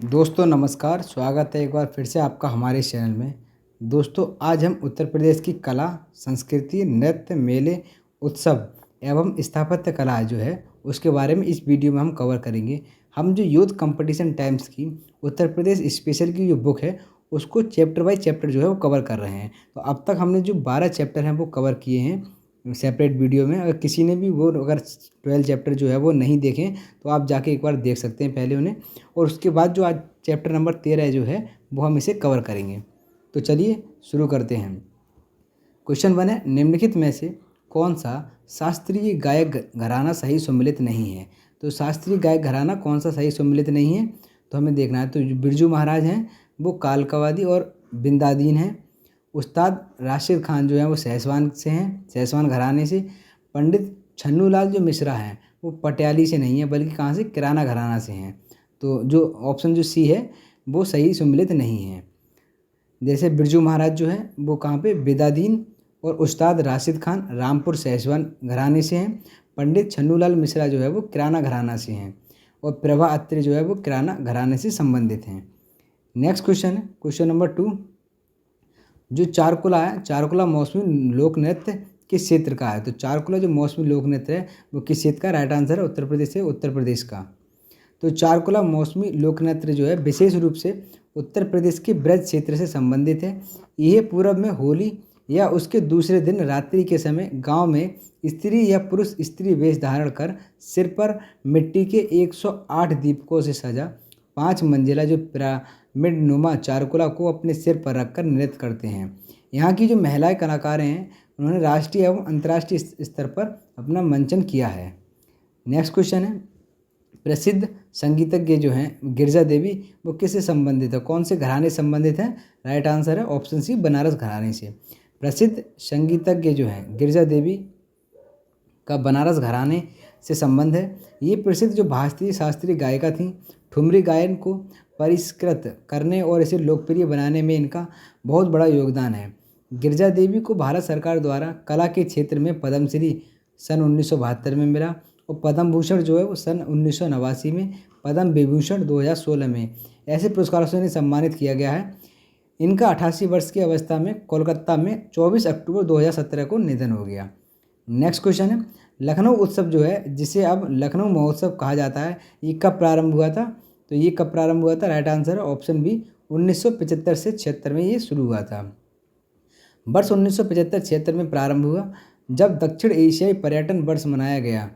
दोस्तों नमस्कार, स्वागत है एक बार फिर से आपका हमारे चैनल में। दोस्तों आज हम उत्तर प्रदेश की कला, संस्कृति, नृत्य, मेले, उत्सव एवं स्थापत्य कला जो है उसके बारे में इस वीडियो में हम कवर करेंगे। हम जो यूथ कंपटीशन टाइम्स की उत्तर प्रदेश स्पेशल की जो बुक है उसको चैप्टर बाय चैप्टर जो है वो कवर कर रहे हैं। तो अब तक हमने जो 12 चैप्टर हैं वो कवर किए हैं सेपरेट वीडियो में। अगर किसी ने भी वो अगर 12 चैप्टर जो है वो नहीं देखें तो आप जाके एक बार देख सकते हैं पहले उन्हें, और उसके बाद जो आज चैप्टर नंबर 13 जो है वो हम इसे कवर करेंगे। तो चलिए शुरू करते हैं। क्वेश्चन 1 है, निम्नलिखित में से कौन सा शास्त्रीय गायक घराना सही सम्मिलित नहीं है। तो शास्त्रीय गायक घराना कौन सा सही सम्मिलित नहीं है तो हमें देखना है। तो जो बिरजू महाराज हैं वो कालकावादी और बिंदादीन हैं। उस्ताद राशिद खान जो है वो सहसवान से हैं, सहसवान घराने से। पंडित छन्नूलाल जो मिश्रा हैं वो पटियाली से नहीं है बल्कि कहाँ से, किराना घराना से हैं। तो जो ऑप्शन जो सी है वो सही सम्मिलित नहीं है। जैसे बिरजू महाराज जो हैं वो कहाँ पे, बिदादीन, और उस्ताद राशिद खान रामपुर सहसवान घराने से हैं। पंडित छन्नूलाल मिश्रा जो है वो किराना घराना से हैं, और प्रभा अत्रे जो है वो किराना घराने से संबंधित हैं। नेक्स्ट क्वेश्चन है, क्वेश्चन नंबर 2। जो चारकुला है, चारकुला मौसमी लोक नृत्य किस क्षेत्र का है। तो चारकुला जो मौसमी लोक नृत्य है वो किस क्षेत्र का, राइट आंसर है उत्तर प्रदेश, है उत्तर प्रदेश का। तो चारकुला मौसमी लोक नृत्य जो है विशेष रूप से उत्तर प्रदेश के ब्रज क्षेत्र से संबंधित है। यह पूर्व में होली या उसके दूसरे दिन रात्रि के समय गांव में स्त्री या पुरुष स्त्री वेश धारण कर सिर पर मिट्टी के 108 दीपकों से सजा 5 मंजिला जो पिरामिड नुमा चारकुला को अपने सिर पर रखकर नृत्य करते हैं। यहाँ की जो महिलाएं कलाकार हैं उन्होंने राष्ट्रीय एवं अंतर्राष्ट्रीय स्तर पर अपना मंचन किया है। नेक्स्ट क्वेश्चन है, प्रसिद्ध संगीतज्ञ जो हैं गिरजा देवी वो किससे संबंधित है, कौन से घराने से संबंधित हैं, राइट आंसर है ऑप्शन सी बनारस घराने से। प्रसिद्ध संगीतज्ञ जो हैं गिरजा देवी का बनारस घराने से संबंध है। ये प्रसिद्ध जो भारतीय शास्त्रीय गायिका थीं। ठुमरी गायन को परिष्कृत करने और इसे लोकप्रिय बनाने में इनका बहुत बड़ा योगदान है। गिरजा देवी को भारत सरकार द्वारा कला के क्षेत्र में पद्मश्री सन 1972 में मिला, और पद्म भूषण जो है वो सन 1989 में, पद्म विभूषण 2016 में ऐसे पुरस्कारों से इन्हें सम्मानित किया गया है। इनका 88 वर्ष की अवस्था में कोलकाता में 24 अक्टूबर 2017 को निधन हो गया। नेक्स्ट क्वेश्चन है, लखनऊ उत्सव जो है जिसे अब लखनऊ महोत्सव कहा जाता है ये कब प्रारंभ हुआ था। तो ये कब प्रारंभ हुआ था, राइट आंसर है ऑप्शन बी 1975 से 76 में ये शुरू हुआ था। वर्ष 1975-76 में प्रारंभ हुआ जब दक्षिण एशियाई पर्यटन वर्ष मनाया गया।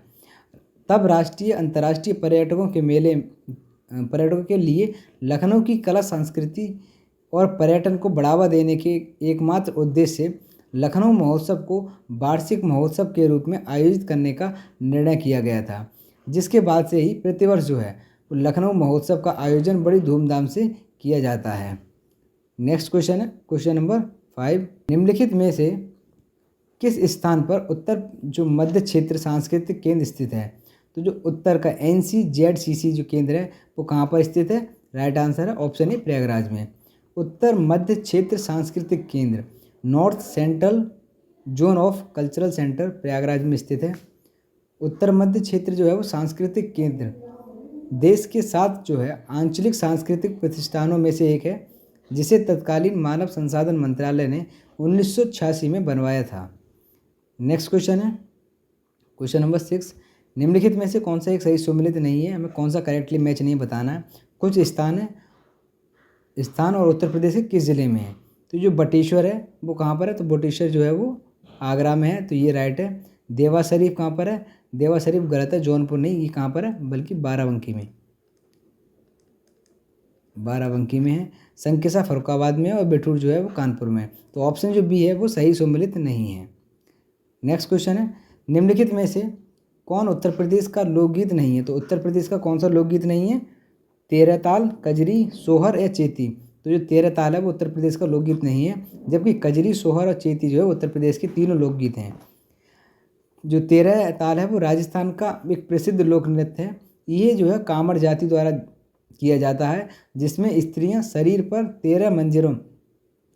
तब राष्ट्रीय अंतर्राष्ट्रीय पर्यटकों के लिए लखनऊ की कला, संस्कृति और पर्यटन को बढ़ावा देने के एकमात्र उद्देश्य से लखनऊ महोत्सव को वार्षिक महोत्सव के रूप में आयोजित करने का निर्णय किया गया था, जिसके बाद से ही प्रतिवर्ष जो है लखनऊ महोत्सव का आयोजन बड़ी धूमधाम से किया जाता है। नेक्स्ट क्वेश्चन है, क्वेश्चन नंबर 5। निम्नलिखित में से किस स्थान पर उत्तर जो मध्य क्षेत्र सांस्कृतिक केंद्र स्थित है। तो जो उत्तर का NCZCC जो केंद्र है वो कहाँ पर स्थित है, राइट आंसर है ऑप्शन ए प्रयागराज में। उत्तर मध्य क्षेत्र सांस्कृतिक केंद्र north central zone of cultural centre Prayagraj में स्थित है। उत्तर मध्य क्षेत्र जो है वो सांस्कृतिक केंद्र देश के 7 जो है आंचलिक सांस्कृतिक प्रतिष्ठानों में से एक है, जिसे तत्कालीन मानव संसाधन मंत्रालय ने 1986 में बनवाया था। नेक्स्ट क्वेश्चन है, क्वेश्चन नंबर 6। निम्नलिखित में से कौन सा एक सही सम्मिलित नहीं है, हमें कौन सा करेक्टली मैच नहीं बताना है। कुछ स्थान और उत्तर प्रदेश के किस ज़िले में है। तो जो बटेश्वर है वो कहाँ पर है, तो बटेश्वर जो है वो आगरा में है, तो ये राइट है। देवा शरीफ कहाँ पर है, देवा शरीफ गलत है, जौनपुर नहीं, ये कहाँ पर है बल्कि बाराबंकी में, बाराबंकी में है। संकिसा फरुखाबाद में है, और बिठूर जो है वो कानपुर में है। तो ऑप्शन जो बी है वो सही सम्मिलित नहीं है। नेक्स्ट क्वेश्चन है, निम्नलिखित में से कौन उत्तर प्रदेश का लोकगीत नहीं है। तो उत्तर प्रदेश का कौन सा लोकगीत नहीं है, 13 ताल, कजरी, सोहर या चेती। तो जो 13 ताल है वो उत्तर प्रदेश का लोकगीत नहीं है, जबकि कजरी, सोहर और चेती जो है उत्तर प्रदेश के तीनों लोकगीत हैं। जो 13 ताल है वो राजस्थान का एक प्रसिद्ध लोक नृत्य है। ये जो है कामड़ जाति द्वारा किया जाता है, जिसमें स्त्रियां शरीर पर 13 मंजीरों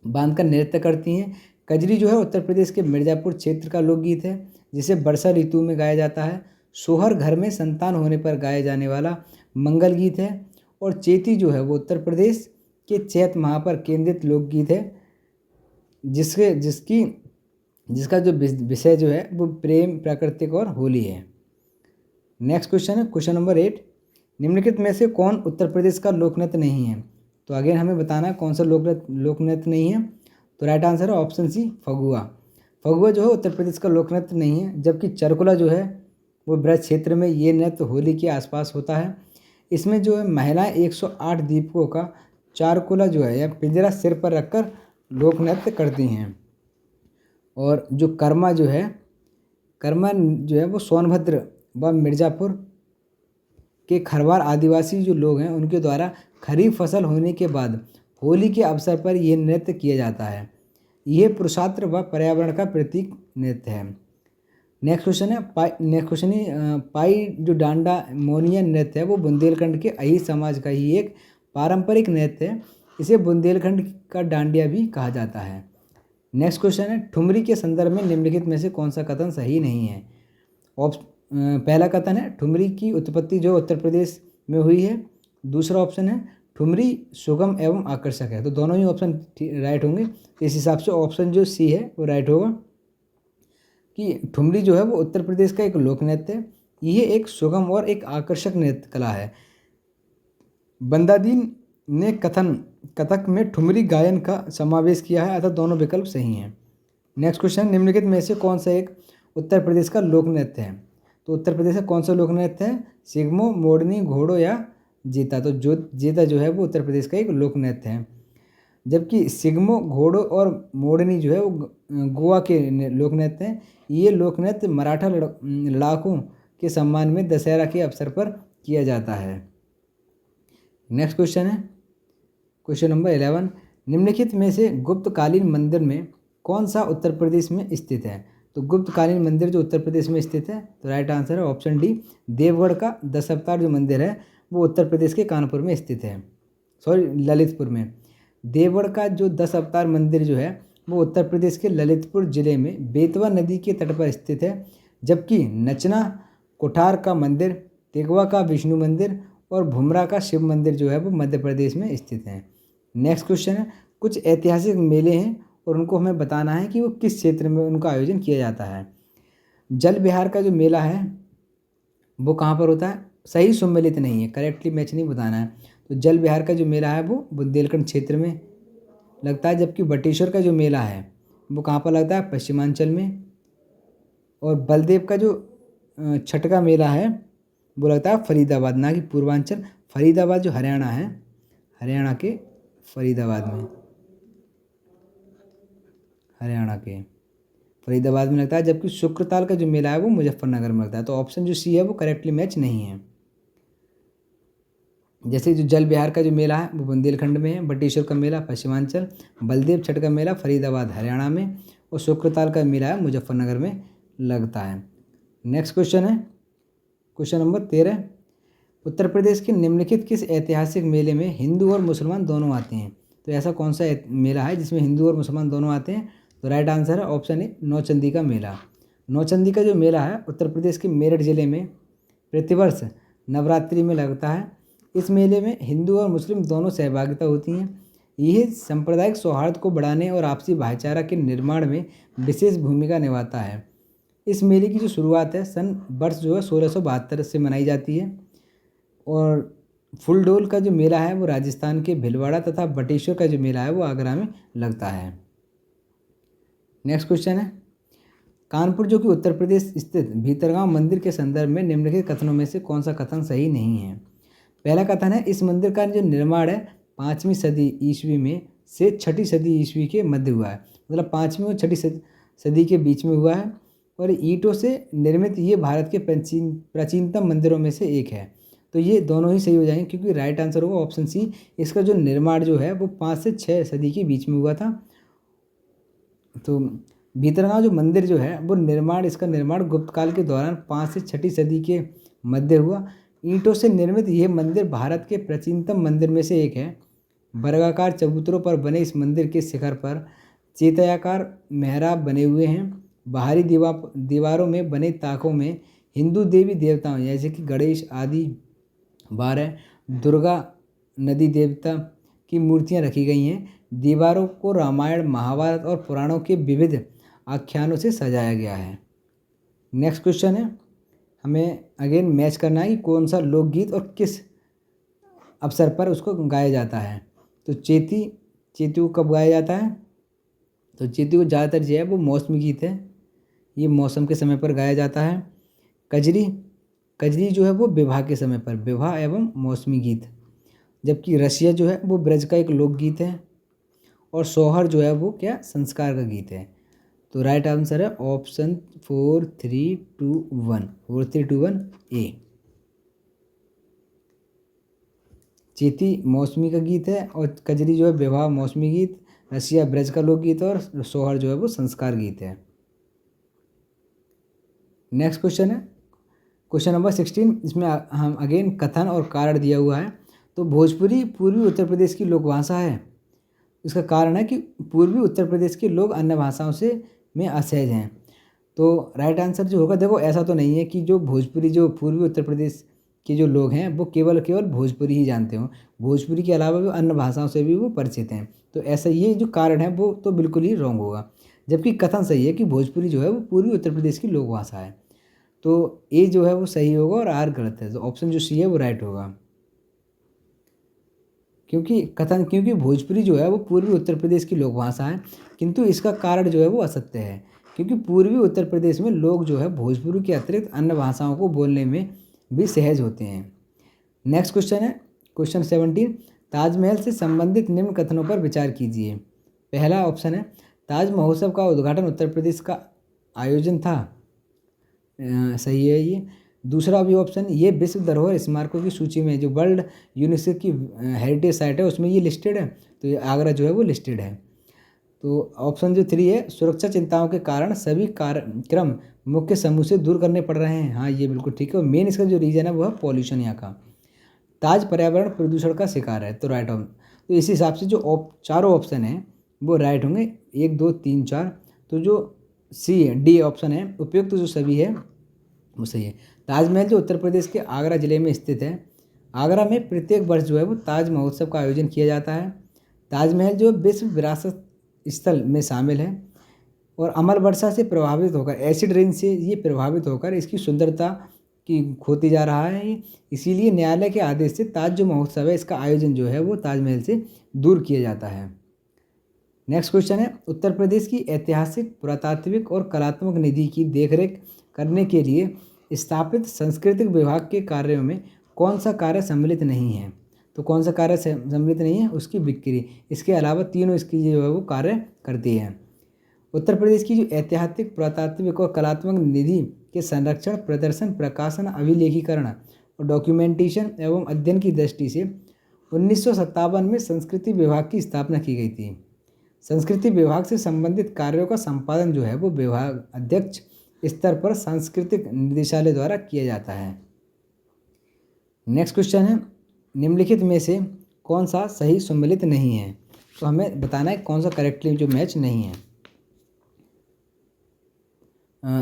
बांधकर नृत्य करती हैं। कजरी जो है उत्तर प्रदेश के मिर्ज़ापुर क्षेत्र का लोकगीत है, जिसे वर्षा ऋतु में गाया जाता है। सोहर घर में संतान होने पर गाया जाने वाला मंगल गीत है, और चेती जो है वो उत्तर प्रदेश के चैत माह पर केंद्रित लोकगीत है, जिसका जो विषय जो है वो प्रेम, प्राकृतिक और होली है। नेक्स्ट क्वेश्चन है क्वेश्चन नंबर 8, निम्नलिखित में से कौन उत्तर प्रदेश का लोकनृत्य नहीं है? तो अगेन हमें बताना है कौन सा लोकनृत्य नहीं है। तो राइट आंसर है ऑप्शन सी, फगुआ। फगुआ जो है उत्तर प्रदेश का लोकनृत्य नहीं है, जबकि चरकुला जो है वो ब्रज क्षेत्र में ये नृत्य होली के आसपास होता है। इसमें जो है महिलाएं 108 दीपकों का चारकुला जो है या पिंजरा सिर पर रखकर लोक नृत्य करती हैं। और जो कर्मा जो है वो सोनभद्र व मिर्ज़ापुर के खरवार आदिवासी जो लोग हैं उनके द्वारा खरीफ फसल होने के बाद होली के अवसर पर यह नृत्य किया जाता है। यह पुरुषार्थ व पर्यावरण का प्रतीक नृत्य है। नेक्स्ट क्वेश्चन है पाई जो डांडा मोनिया नृत्य है वो बुंदेलखंड के अही समाज का ही एक पारंपरिक नृत्य है। इसे बुंदेलखंड का डांडिया भी कहा जाता है। नेक्स्ट क्वेश्चन है ठुमरी के संदर्भ में निम्नलिखित में से कौन सा कथन सही नहीं है? पहला कथन है ठुमरी की उत्पत्ति जो उत्तर प्रदेश में हुई है। दूसरा ऑप्शन है ठुमरी सुगम एवं आकर्षक है। तो दोनों ही ऑप्शन राइट होंगे। इस हिसाब से ऑप्शन जो सी है वो राइट होगा कि ठुमरी जो है वो उत्तर प्रदेश का एक लोक नृत्य है। यह एक सुगम और एक आकर्षक नृत्य कला है। बंदादीन ने कथक में ठुमरी गायन का समावेश किया है, अतः दोनों विकल्प सही हैं। नेक्स्ट क्वेश्चन, निम्नलिखित में से कौन सा एक उत्तर प्रदेश का लोक नृत्य है? तो उत्तर प्रदेश का कौन सा लोक नृत्य है? सिग्मो, मोरनी, घोड़ो या जीता। तो जीता जो है वो उत्तर प्रदेश का एक लोक नृत्य है, जबकि सिग्मो, घोड़ो और मोरनी जो है वो गोवा के लोक नृत्य हैं। ये लोक नृत्य मराठा लड़ाकों के सम्मान में दशहरा के अवसर पर किया जाता है। नेक्स्ट क्वेश्चन है क्वेश्चन नंबर 11, निम्नलिखित में से गुप्तकालीन मंदिर में कौन सा उत्तर प्रदेश में स्थित है? तो गुप्तकालीन मंदिर जो उत्तर प्रदेश में स्थित है, तो राइट आंसर है ऑप्शन डी, देवगढ़ का 10 अवतार जो मंदिर है वो उत्तर प्रदेश के कानपुर में स्थित है, ललितपुर में। देवगढ़ का जो 10 अवतार मंदिर जो है वो उत्तर प्रदेश के ललितपुर जिले में बेतवा नदी के तट पर स्थित है, जबकि नचना कोठार का मंदिर, तिगवा का विष्णु मंदिर और भुमरा का शिव मंदिर जो है वो मध्य प्रदेश में स्थित है। नेक्स्ट क्वेश्चन है, कुछ ऐतिहासिक मेले हैं और उनको हमें बताना है कि वो किस क्षेत्र में उनका आयोजन किया जाता है। जल विहार का जो मेला है वो कहाँ पर होता है? सही सुमेलित नहीं है, करेक्टली मैच नहीं बताना है। तो जल विहार का जो मेला है वो बुंदेलखंड क्षेत्र में लगता है, जबकि बटेश्वर का जो मेला है वो कहाँ पर लगता है? पश्चिमांचल में। और बलदेव का जो छठ का मेला है वो लगता है फरीदाबाद, ना कि पूर्वांचल। फरीदाबाद जो हरियाणा है, हरियाणा के फरीदाबाद में, हरियाणा के फरीदाबाद में लगता है, जबकि शुक्रताल का जो मेला है वो मुजफ्फरनगर में लगता है। तो ऑप्शन जो सी है वो करेक्टली मैच नहीं है। जैसे जो जल विहार का जो मेला है वो बुंदेलखंड में है, बटेश्वर का मेला पश्चिमांचल, बलदेव छठ का मेला फरीदाबाद हरियाणा में और शुक्रताल का मेला है मुजफ्फरनगर में लगता है। नेक्स्ट क्वेश्चन है क्वेश्चन नंबर 13, उत्तर प्रदेश के निम्नलिखित किस ऐतिहासिक मेले में हिंदू और मुसलमान दोनों आते हैं? तो ऐसा कौन सा मेला है जिसमें हिंदू और मुसलमान दोनों आते हैं? तो राइट आंसर है ऑप्शन ए, नौचंदी का मेला। नौचंदी का जो मेला है उत्तर प्रदेश के मेरठ जिले में प्रतिवर्ष नवरात्रि में लगता है। इस मेले में हिंदू और मुस्लिम दोनों सहभागिता होती हैं। यह सांप्रदायिक सौहार्द को बढ़ाने और आपसी भाईचारा के निर्माण में विशेष भूमिका निभाता है। इस मेले की जो शुरुआत है वर्ष जो है 1672 से मनाई जाती है। और फुलडोल का जो मेला है वो राजस्थान के भीलवाड़ा तथा बटेश्वर का जो मेला है वो आगरा में लगता है। नेक्स्ट क्वेश्चन है, कानपुर जो कि उत्तर प्रदेश स्थित भीतरगांव मंदिर के संदर्भ में निम्नलिखित कथनों में से कौन सा कथन सही नहीं है? पहला कथन है, इस मंदिर का जो निर्माण है 5वीं सदी ईस्वी में से 6ठी सदी ईस्वी के मध्य हुआ है, मतलब 5वीं और 6ठी सदी के बीच में हुआ है। और ईंटों से निर्मित ये भारत के प्राचीनतम मंदिरों में से एक है। तो ये दोनों ही सही हो जाएंगे, क्योंकि राइट आंसर होगा ऑप्शन सी, इसका जो निर्माण जो है वो 5 से 6 सदी के बीच में हुआ था। तो भीतरगांव जो मंदिर जो है वो इसका निर्माण गुप्त काल के दौरान 5 से 6ठी सदी के मध्य हुआ। ईंटों से निर्मित यह मंदिर भारत के प्राचीनतम मंदिर में से एक है। वर्गाकार चबूतरों पर बने इस मंदिर के शिखर पर चेतायाकार मेहराब बने हुए हैं। बाहरी दीवारों में बने ताकों में हिंदू देवी देवताओं जैसे कि गणेश आदि 12, दुर्गा नदी देवता की मूर्तियां रखी गई हैं। दीवारों को रामायण, महाभारत और पुराणों के विविध आख्यानों से सजाया गया है। नेक्स्ट क्वेश्चन है, हमें अगेन मैच करना है कि कौन सा लोकगीत और किस अवसर पर उसको गाया जाता है। तो चेती को कब गाया जाता है? तो चेती को ज़्यादातर जो है वो मौसमी गीत है, ये मौसम के समय पर गाया जाता है। कजरी जो है वो विवाह के समय पर, विवाह एवं मौसमी गीत। जबकि रसिया जो है वो ब्रज का एक लोकगीत है। और सोहर जो है वो क्या, संस्कार का गीत है। तो राइट आंसर है ऑप्शन 4 3 2 1 4 3 2 1 ए। चेती मौसमी का गीत है और कजरी जो है विवाह मौसमी गीत, रसिया ब्रज का लोकगीत और सोहर जो है वो संस्कार गीत है। नेक्स्ट क्वेश्चन है क्वेश्चन नंबर 16। इसमें हम अगेन कथन और कारण दिया हुआ है। तो भोजपुरी पूर्वी उत्तर प्रदेश की लोकभाषा है। इसका कारण है कि पूर्वी उत्तर प्रदेश के लोग अन्य भाषाओं से में असहज हैं। तो राइट आंसर जो होगा, देखो ऐसा तो नहीं है कि जो भोजपुरी, जो पूर्वी उत्तर प्रदेश के जो लोग हैं वो केवल भोजपुरी ही जानते हों। भोजपुरी के अलावा भी अन्य भाषाओं से भी वो परिचित हैं। तो ऐसा ये जो कारण है वो तो बिल्कुल ही रॉन्ग होगा। जबकि कथन सही है कि भोजपुरी जो है वो पूर्वी उत्तर प्रदेश की लोक भाषा है। तो ए जो है वो सही होगा और आर गलत है। तो ऑप्शन जो सी है वो राइट होगा। क्योंकि भोजपुरी जो है वो पूर्वी उत्तर प्रदेश की लोक भाषा है, किंतु इसका कारण जो है वो असत्य है। क्योंकि पूर्वी उत्तर प्रदेश में लोग जो है भोजपुरी के अतिरिक्त अन्य भाषाओं को बोलने में भी सहज होते हैं। नेक्स्ट क्वेश्चन है क्वेश्चन 17। ताजमहल से संबंधित निम्न कथनों पर विचार कीजिए। पहला ऑप्शन है, ताज महोत्सव का उद्घाटन उत्तर प्रदेश का आयोजन था। सही है ये। दूसरा भी ऑप्शन, ये विश्व धरोहर स्मारकों की सूची में जो वर्ल्ड यूनेस्को की हेरिटेज साइट है उसमें ये लिस्टेड है। तो ये आगरा जो है वो लिस्टेड है। तो ऑप्शन जो 3 है, सुरक्षा चिंताओं के कारण सभी कार्यक्रम मुख्य समूह से दूर करने पड़ रहे हैं। हाँ, ये बिल्कुल ठीक है। और मेन इसका जो रीज़न है वो है पॉल्यूशन यहाँ का। ताज पर्यावरण प्रदूषण का शिकार है। तो राइट ऑप्शन। तो इस हिसाब से जो चारों ऑप्शन हैं वो राइट होंगे, 1 2 3 4। तो जो सी है, डी ऑप्शन है उपयुक्त जो सभी है वो सही है। ताजमहल जो उत्तर प्रदेश के आगरा ज़िले में स्थित है। आगरा में प्रत्येक वर्ष जो है वो ताज महोत्सव का आयोजन किया जाता है। ताजमहल जो विश्व विरासत स्थल में शामिल है और अमल वर्षा से प्रभावित होकर, एसिड रेन से ये प्रभावित होकर इसकी सुंदरता की खोती जा रहा है। इसीलिए न्यायालय के आदेश से ताज जो महोत्सव है इसका आयोजन जो है वो ताजमहल से दूर किया जाता है। नेक्स्ट क्वेश्चन है, उत्तर प्रदेश की ऐतिहासिक, पुरातात्विक और कलात्मक निधि की देखरेख करने के लिए स्थापित सांस्कृतिक विभाग के कार्यों में कौन सा कार्य सम्मिलित नहीं है। तो कौन सा कार्य सम्मिलित नहीं है, उसकी बिक्री। इसके अलावा तीनों इसकी जो है वो कार्य करती है। उत्तर प्रदेश की जो ऐतिहासिक, पुरातात्विक और कलात्मक निधि के संरक्षण, प्रदर्शन, प्रकाशन, अभिलेखीकरण और डॉक्यूमेंटेशन एवं अध्ययन की दृष्टि से 1957 में संस्कृति विभाग की स्थापना की गई थी। संस्कृति विभाग से संबंधित कार्यों का संपादन जो है वो विभाग अध्यक्ष स्तर पर सांस्कृतिक निदेशालय द्वारा किया जाता है। नेक्स्ट क्वेश्चन है, निम्नलिखित में से कौन सा सही सम्मिलित नहीं है। तो हमें बताना है कौन सा करेक्टली जो मैच नहीं है।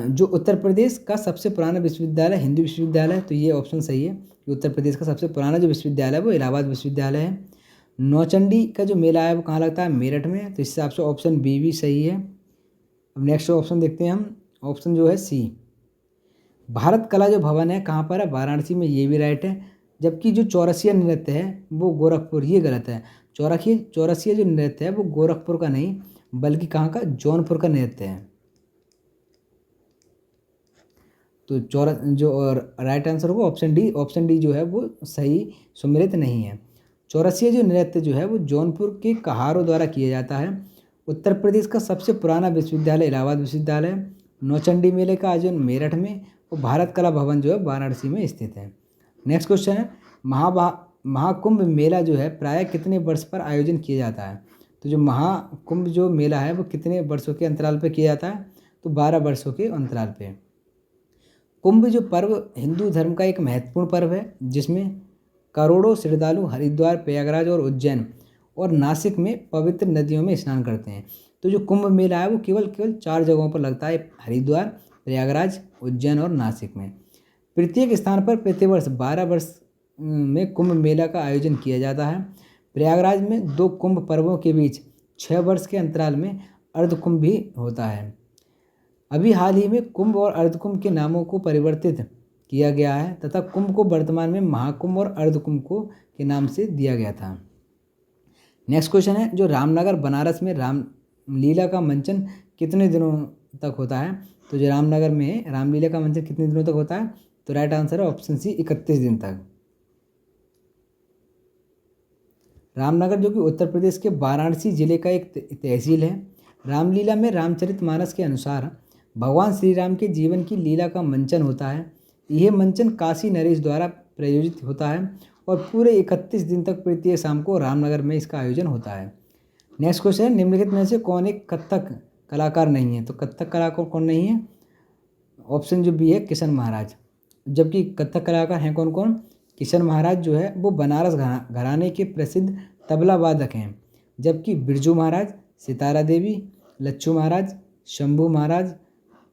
जो उत्तर प्रदेश का सबसे पुराना विश्वविद्यालय हिंदू विश्वविद्यालय है। तो ये ऑप्शन सही है कि उत्तर प्रदेश का सबसे पुराना जो विश्वविद्यालय है वो इलाहाबाद विश्वविद्यालय है। नौचंडी का जो मेला है वो कहाँ लगता है, मेरठ में। तो इस हिसाब से ऑप्शन बी भी सही है। अब नेक्स्ट ऑप्शन देखते हैं हम, ऑप्शन जो है सी, भारत कला जो भवन है कहाँ पर है, वाराणसी में। ये भी राइट है। जबकि जो चौरसिया नृत्य है वो गोरखपुर, ये गलत है। चौरसिया जो नृत्य है वो गोरखपुर का नहीं बल्कि कहाँ का, जौनपुर का नृत्य है। तो जो राइट आंसर होगा ऑप्शन डी। ऑप्शन डी जो है वो सही सम्मिलित नहीं है। चौरसिया जो नृत्य जो है वो जौनपुर के कहारों द्वारा किया जाता है। उत्तर प्रदेश का सबसे पुराना विश्वविद्यालय इलाहाबाद विश्वविद्यालय है। नौचंडी मेले का आयोजन मेरठ में और भारत कला भवन जो है वाराणसी में स्थित है। नेक्स्ट क्वेश्चन है, महाकुंभ मेला जो है प्रायः कितने वर्ष पर आयोजन किया जाता है। तो जो महाकुंभ जो मेला है वो कितने वर्षों के अंतराल पर किया जाता है। तो 12 वर्षों के अंतराल पे। कुंभ जो पर्व हिंदू धर्म का एक महत्वपूर्ण पर्व है जिसमें करोड़ों श्रद्धालु हरिद्वार, प्रयागराज और उज्जैन और नासिक में पवित्र नदियों में स्नान करते हैं। तो जो कुंभ मेला है वो केवल 4 जगहों पर लगता है, हरिद्वार, प्रयागराज, उज्जैन और नासिक में। प्रत्येक स्थान पर प्रतिवर्ष में कुंभ मेला का आयोजन किया जाता है। प्रयागराज में 2 कुंभ पर्वों के बीच 6 वर्ष के अंतराल में अर्धकुंभ भी होता है। अभी हाल ही में कुंभ और अर्धकुंभ के नामों को परिवर्तित किया गया है तथा कुंभ को वर्तमान में महाकुंभ और अर्धकुंभ को के नाम से दिया गया था। नेक्स्ट क्वेश्चन है, जो रामनगर बनारस में रामलीला का मंचन कितने दिनों तक होता है? तो जो रामनगर में रामलीला का मंचन कितने दिनों तक होता है? तो राइट आंसर है ऑप्शन सी 31 दिन तक। रामनगर जो कि उत्तर प्रदेश के वाराणसी जिले का एक तहसील है। रामलीला में रामचरितमानस के अनुसार भगवान श्री राम के जीवन की लीला का मंचन होता है। यह मंचन काशी नरेश द्वारा प्रायोजित होता है और पूरे 31 दिन तक प्रत्येक शाम को रामनगर में इसका आयोजन होता है। नेक्स्ट क्वेश्चन है, निम्नलिखित में से कौन एक कथक कलाकार नहीं है? तो कथक कलाकार कौन नहीं है? ऑप्शन जो बी है किशन महाराज। जबकि कथक कलाकार हैं कौन कौन? किशन महाराज जो है वो बनारस घराने के प्रसिद्ध तबला वादक हैं। जबकि बिरजू महाराज, सितारा देवी, लच्छू महाराज, शंभू महाराज,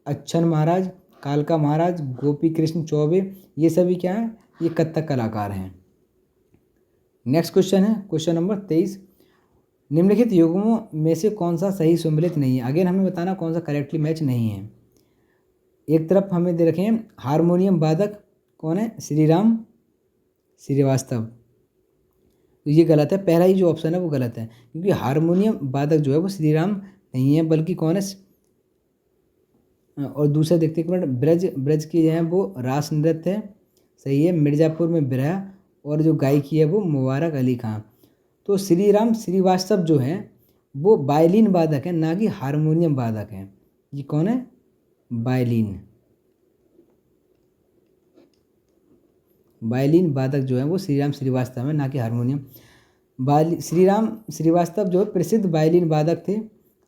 अच्छन महाराज, कालका महाराज, गोपी कृष्ण चौबे, ये सभी क्या हैं? ये कथक कलाकार हैं। नेक्स्ट क्वेश्चन है क्वेश्चन नंबर 23, निम्नलिखित युग्मों में से कौन सा सही सम्मिलित नहीं है? अगेन हमें बताना कौन सा करेक्टली मैच नहीं है। एक तरफ हमें दे रखे हैं हारमोनियम वादक, कौन है? श्रीराम श्रीवास्तव। तो ये गलत है, पहला ही जो ऑप्शन है वो गलत है, क्योंकि हारमोनियम वादक जो है वो श्रीराम नहीं है बल्कि कौन है? और दूसरा देखते हैं ब्रज की जो है वो रास नृत्य है, सही है, मिर्ज़ापुर में बिरहा, और जो गायकी है वो मुबारक अली खां। तो श्रीराम श्रीवास्तव जो हैं वो वायलिन वादक हैं, ना कि हारमोनियम वादक हैं। ये कौन है? वायलिन वादक जो है वो श्रीराम श्रीवास्तव है, ना कि हारमोनियम। श्रीराम श्रीवास्तव जो प्रसिद्ध वायलिन वादक थे।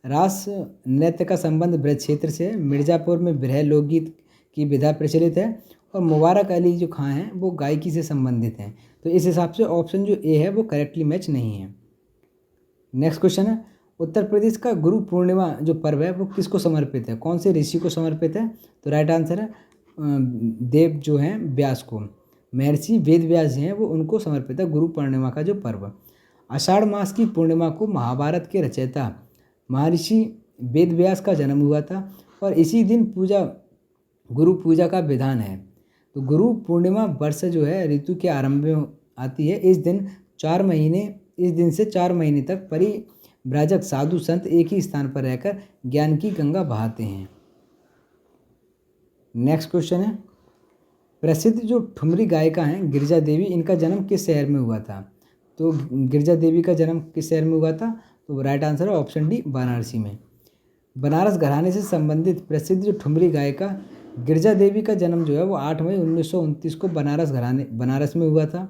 रास नृत्य का संबंध ब्रज क्षेत्र से है। मिर्ज़ापुर में बिरह लोकगीत की विधा प्रचलित है और मुबारक अली जो खां हैं वो गायकी से संबंधित हैं। तो इस हिसाब से ऑप्शन जो ए है वो करेक्टली मैच नहीं है। नेक्स्ट क्वेश्चन है, उत्तर प्रदेश का गुरु पूर्णिमा जो पर्व है वो किसको समर्पित है? कौन से ऋषि को समर्पित है? तो राइट आंसर है देव जो हैं व्यास को। महर्षि वेद व्यास जी हैं वो उनको समर्पित है गुरु पूर्णिमा का जो पर्व। आषाढ़ मास की पूर्णिमा को महाभारत के रचयिता महर्षि वेद व्यास का जन्म हुआ था और इसी दिन गुरु पूजा का विधान है। तो गुरु पूर्णिमा वर्ष जो है ऋतु के आरंभ में आती है। इस दिन से 4 महीने तक परिव्राजक साधु संत एक ही स्थान पर रहकर ज्ञान की गंगा बहाते हैं। नेक्स्ट क्वेश्चन है, प्रसिद्ध जो ठुमरी गायिका हैं गिरिजा देवी, इनका जन्म किस शहर में हुआ था? तो गिरिजा देवी का जन्म किस शहर में हुआ था? तो राइट आंसर है ऑप्शन डी वाराणसी में। बनारस घराने से संबंधित प्रसिद्ध जो ठुमरी गायिका गिरिजा देवी का जन्म जो है वो 8 मई 1929 को बनारस में हुआ था।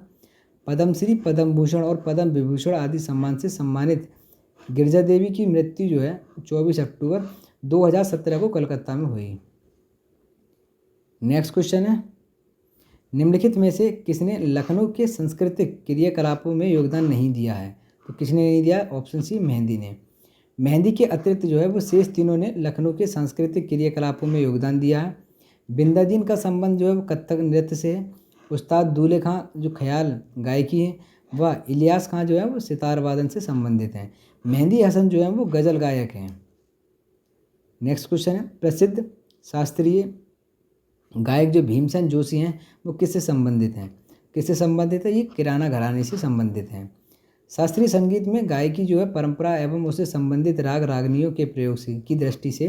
पद्मश्री, पद्म भूषण और पद्म विभूषण आदि सम्मान से सम्मानित गिरिजा देवी की मृत्यु जो है 24 अक्टूबर 2017 को कलकत्ता में हुई। नेक्स्ट क्वेश्चन है, निम्नलिखित में से किसने लखनऊ के सांस्कृतिक क्रियाकलापों में योगदान नहीं दिया है? तो किसने नहीं दिया? ऑप्शन सी मेहंदी ने। मेहंदी के अतिरिक्त जो है वो शेष तीनों ने लखनऊ के सांस्कृतिक क्रियाकलापों में योगदान दिया है। बिंदादीन का संबंध जो है वो कथक नृत्य से है। उस्ताद दूल्हे खां जो ख्याल गायकी है, वह इलियास खां जो है वो सितार वादन से संबंधित हैं। मेहंदी हसन जो है वो गज़ल गायक हैं। नेक्स्ट क्वेश्चन है, प्रसिद्ध शास्त्रीय गायक जो भीमसेन जोशी हैं वो किससे संबंधित हैं? ये किराना घराने से संबंधित हैं। शास्त्रीय संगीत में गायकी जो है परंपरा एवं उससे संबंधित राग रागनियों के प्रयोग की दृष्टि से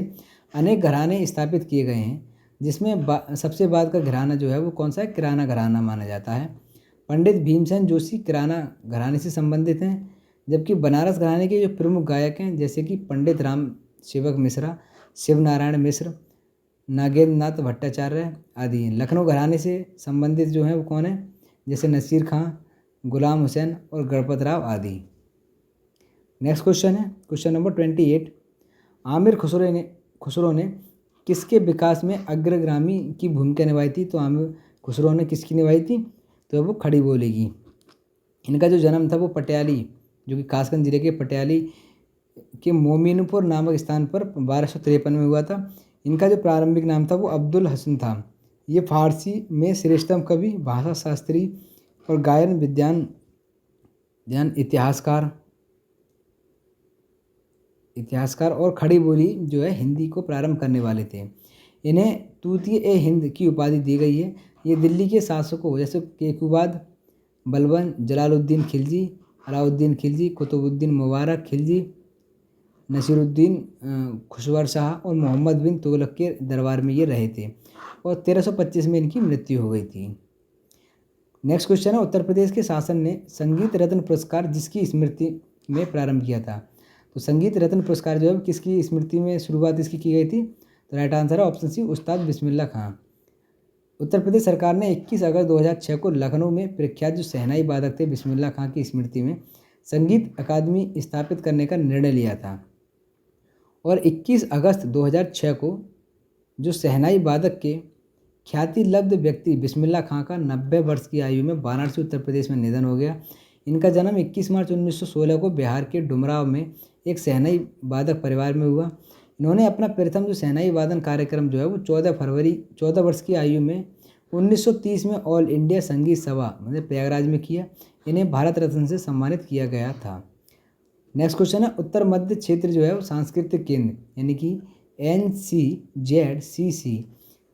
अनेक घराने स्थापित किए गए हैं, जिसमें सबसे बाद का घराना जो है वो कौन सा है? किराना घराना माना जाता है। पंडित भीमसेन जोशी किराना घराने से संबंधित हैं। जबकि बनारस घराने के जो प्रमुख गायक हैं जैसे कि पंडित राम सेवक मिश्रा, शिव नारायण मिश्र, नागेंद्र नाथ भट्टाचार्य आदि। लखनऊ घराने से संबंधित जो हैं वो कौन है? जैसे नसीर खां, गुलाम हुसैन और गणपत राव आदि। नेक्स्ट क्वेश्चन है क्वेश्चन नंबर 28, आमिर खुसरो ने किसके विकास में अग्रगामी की भूमिका निभाई थी? तो आमिर खुसरो ने किसकी निभाई थी? तो वो खड़ी बोलेगी। इनका जो जन्म था वो पटियाली जो कि कासगंज जिले के पटियाली के मोमिनपुर नामक स्थान पर 1253 में हुआ था। इनका जो प्रारंभिक नाम था वो अब्दुल हसन था। ये फारसी में श्रेष्ठतम कवि, भाषा शास्त्री और गायन विद्वान ध्यान इतिहासकार और खड़ी बोली जो है हिंदी को प्रारंभ करने वाले थे। इन्हें तूतीय ए हिंद की उपाधि दी गई है। ये दिल्ली के शासकों जैसे केकुबाद, बलबन, जलालुद्दीन खिलजी, अलाउद्दीन खिलजी, कुतुबुद्दीन मुबारक खिलजी, नसीरुद्दीन खुशवर शाह और मोहम्मद बिन तुगलक के दरबार में ये रहे थे और 1325 में इनकी मृत्यु हो गई थी। नेक्स्ट क्वेश्चन है, उत्तर प्रदेश के शासन ने संगीत रत्न पुरस्कार जिसकी स्मृति में प्रारंभ किया था। तो संगीत रत्न पुरस्कार जो है किसकी स्मृति में शुरुआत इसकी की गई थी? तो राइट आंसर है ऑप्शन सी, उस्ताद बिस्मिल्लाह खां। उत्तर प्रदेश सरकार ने 21 अगस्त 2006 को लखनऊ में प्रख्यात जो शहनाई वादक थे बिस्मिल्लाह खां की स्मृति में संगीत अकादमी स्थापित करने का निर्णय लिया था। और 21 अगस्त 2006 को जो शहनाई वादक के ख्याति लब्ध व्यक्ति बिस्मिल्लाह खां का 90 वर्ष की आयु में वाराणसी उत्तर प्रदेश में निधन हो गया। इनका जन्म 21 मार्च 1916 को बिहार के डुमराव में एक शहनाई वादक परिवार में हुआ। इन्होंने अपना प्रथम जो शहनाई वादन कार्यक्रम जो है वो 14 वर्ष की आयु में 1930 में ऑल इंडिया संगीत सभा मतलब प्रयागराज में किया। इन्हें भारत रत्न से सम्मानित किया गया था। नेक्स्ट क्वेश्चन है, उत्तर मध्य क्षेत्र जो है वो सांस्कृतिक केंद्र यानी कि NCZCC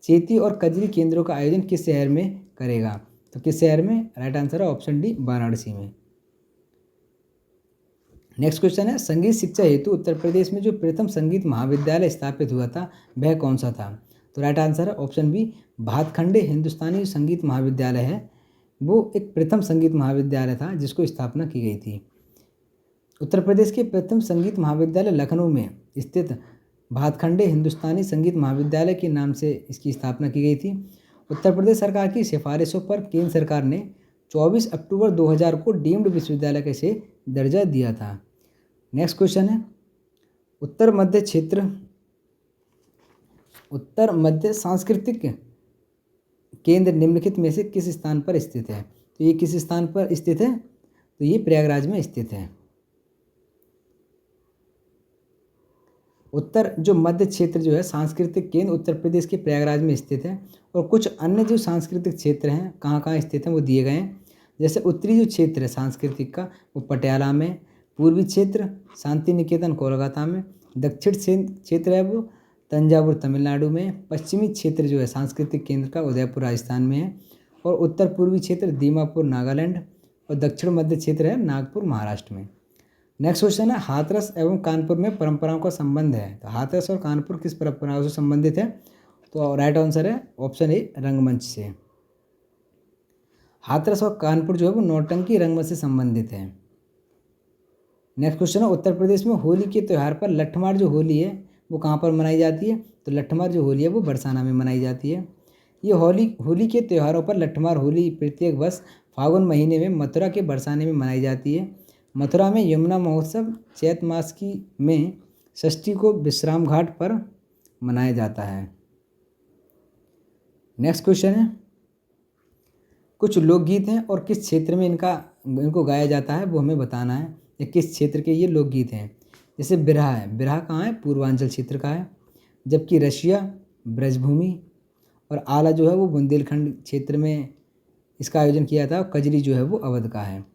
चेती और कजरी केंद्रों का आयोजन किस शहर में करेगा? तो किस शहर में? राइट आंसर है ऑप्शन डी, वाराणसी में। नेक्स्ट क्वेश्चन है, संगीत शिक्षा हेतु उत्तर प्रदेश में जो प्रथम संगीत महाविद्यालय स्थापित हुआ था वह कौन सा था? तो राइट आंसर है ऑप्शन बी, भातखंडे हिंदुस्तानी संगीत महाविद्यालय है वो एक प्रथम संगीत महाविद्यालय था जिसको स्थापना की गई थी। उत्तर प्रदेश के प्रथम संगीत महाविद्यालय लखनऊ में स्थित भातखंडे हिंदुस्तानी संगीत महाविद्यालय के नाम से इसकी स्थापना की गई थी। उत्तर प्रदेश सरकार की सिफारिशों पर केंद्र सरकार ने 24 अक्टूबर 2000 को डीम्ड विश्वविद्यालय का इसे दर्जा दिया था। नेक्स्ट क्वेश्चन है, उत्तर मध्य सांस्कृतिक केंद्र निम्नलिखित में से किस स्थान पर स्थित है? तो ये किस स्थान पर स्थित है? तो ये प्रयागराज में स्थित है। उत्तर जो मध्य क्षेत्र जो है सांस्कृतिक केंद्र उत्तर प्रदेश के प्रयागराज में स्थित है। और कुछ अन्य जो सांस्कृतिक क्षेत्र हैं कहाँ कहाँ स्थित हैं वो दिए गए हैं। जैसे उत्तरी जो क्षेत्र है सांस्कृतिक का वो पटियाला में, पूर्वी क्षेत्र शांति निकेतन कोलकाता में, दक्षिण क्षेत्र है वो तंजावुर तमिलनाडु में, पश्चिमी क्षेत्र जो है सांस्कृतिक केंद्र का उदयपुर राजस्थान में है, और उत्तर पूर्वी क्षेत्र दीमापुर नागालैंड, और दक्षिण मध्य क्षेत्र है नागपुर महाराष्ट्र में। नेक्स्ट क्वेश्चन है, हाथरस एवं कानपुर में परंपराओं का संबंध है। तो हाथरस और कानपुर किस परंपराओं से संबंधित है? तो राइट आंसर है ऑप्शन ए, रंगमंच से। हाथरस और कानपुर जो है वो नौटंकी रंगमंच से संबंधित है। नेक्स्ट क्वेश्चन है, उत्तर प्रदेश में होली के त्यौहार पर लठमार जो होली है वो कहाँ पर मनाई जाती है? तो लठमार जो होली है वो बरसाना में मनाई जाती है। ये होली के त्योहारों पर लठमार होली प्रत्येक वर्ष फागुन महीने में मथुरा के बरसाने में मनाई जाती है। मथुरा में यमुना महोत्सव चैत मास की में षष्ठी को विश्राम घाट पर मनाया जाता है। नेक्स्ट क्वेश्चन है, कुछ लोकगीत हैं और किस क्षेत्र में इनको गाया जाता है वो हमें बताना है। ये किस क्षेत्र के ये लोकगीत हैं? जैसे बिरहा है, बिरहा कहाँ है? पूर्वांचल क्षेत्र का है। जबकि रशिया ब्रजभूमि और आला जो है वो बुंदेलखंड क्षेत्र में इसका आयोजन किया था। और कजरी जो है वो अवध का है।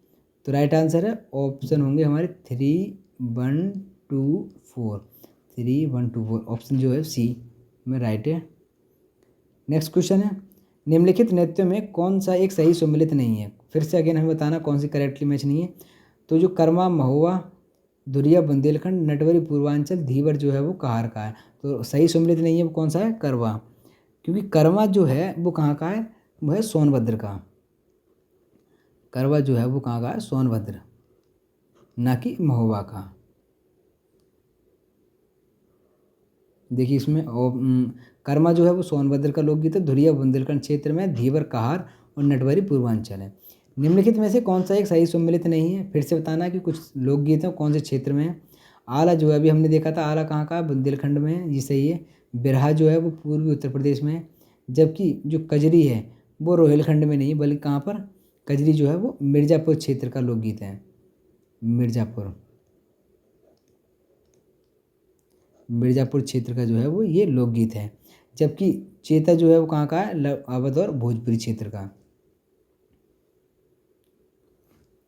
तो राइट आंसर है ऑप्शन होंगे हमारे 3, 1, 2, 4 3, 1, 2, 4 ऑप्शन जो है सी में राइट है। नेक्स्ट क्वेश्चन है, निम्नलिखित नृत्यों में कौन सा एक सही सम्मिलित नहीं है? फिर से अगेन हमें बताना कौन सी करेक्टली मैच नहीं है। तो जो कर्मा महुआ, धुरिया बुंदेलखंड, नटवरी पूर्वांचल, धीवर जो है वो कहार का है। तो सही सम्मिलित नहीं है वो कौन सा है? करवा। क्योंकि करवा जो है वो कहाँ का है? वो है सोनभद्र का। करवा जो है वो कहाँ का है? सोनभद्र, ना कि महुआ का। देखिए इसमें कर्मा जो है वो सोनभद्र का लोकगीत है, धुरिया बुंदेलखंड क्षेत्र में, धीवर कहार और नटवरी पूर्वांचल है। निम्नलिखित में से कौन सा एक सही सम्मिलित नहीं है? फिर से बताना कि कुछ लोकगीत हैं कौन से क्षेत्र में है। आला जो है अभी हमने देखा था, आला कहाँ का? बुंदेलखंड में है, ये सही है। बिरहा जो है वो पूर्वी उत्तर प्रदेश में है। जबकि जो कजरी है वो रोहिलखंड में नहीं बल्कि कहाँ पर? कजरी जो है वो मिर्ज़ापुर क्षेत्र का लोकगीत है। मिर्ज़ापुर क्षेत्र का जो है वो ये लोकगीत है। जबकि चेता जो है वो कहाँ का है? अवध और भोजपुरी क्षेत्र का।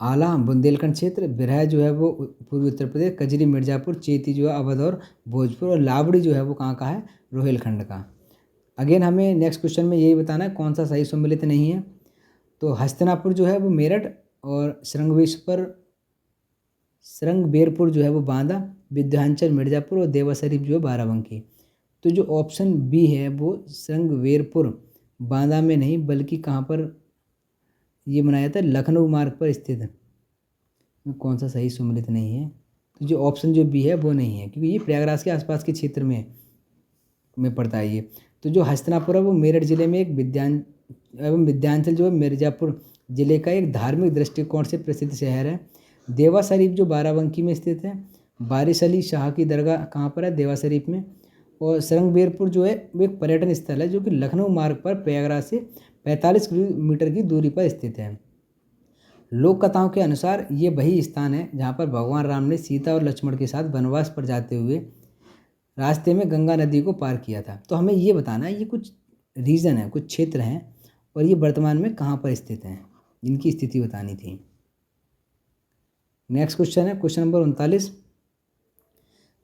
आला बुंदेलखंड क्षेत्र, बिरहा जो है वो पूर्वी उत्तर प्रदेश, कजरी मिर्ज़ापुर, चेती जो है अवध और भोजपुर, और लावड़ी जो है वो कहाँ का है, रोहिलखंड का। अगेन हमें नेक्स्ट क्वेश्चन में यही बताना है कौन सा सही सम्मिलित नहीं है। तो हस्तिनापुर जो है वो मेरठ, और श्रृंगबेरपुर जो है वो बांदा, विंध्याचल मिर्ज़ापुर, और देवा शरीफ जो है बाराबंकी। तो जो ऑप्शन बी है वो श्रृंगबेरपुर बांदा में नहीं बल्कि कहाँ पर ये बनाया जाता है, लखनऊ मार्ग पर स्थित है। कौन सा सही सम्मिलित नहीं है, तो जो ऑप्शन जो बी है वो नहीं है, क्योंकि ये प्रयागराज के आसपास के क्षेत्र में पड़ता है ये। तो जो हस्तिनापुर है वो मेरठ जिले में एक विंध्याचल जो है मिर्ज़ापुर जिले का एक धार्मिक दृष्टिकोण से प्रसिद्ध शहर है। देवा शरीफ जो बाराबंकी में स्थित है। बारिश अली शाह की दरगाह कहाँ पर है, देवा शरीफ में। और श्रृंगबेरपुर जो है वो एक पर्यटन स्थल है जो कि लखनऊ मार्ग पर प्रयागराज से 45 किलोमीटर की दूरी पर स्थित है। लोक कथाओं के अनुसार ये वही स्थान है जहाँ पर भगवान राम ने सीता और लक्ष्मण के साथ वनवास पर जाते हुए रास्ते में गंगा नदी को पार किया था। तो हमें ये बताना है ये कुछ रीजन है, कुछ क्षेत्र हैं, और ये वर्तमान में कहाँ पर स्थित हैं, इनकी स्थिति बतानी थी। नेक्स्ट क्वेश्चन है क्वेश्चन नंबर 39।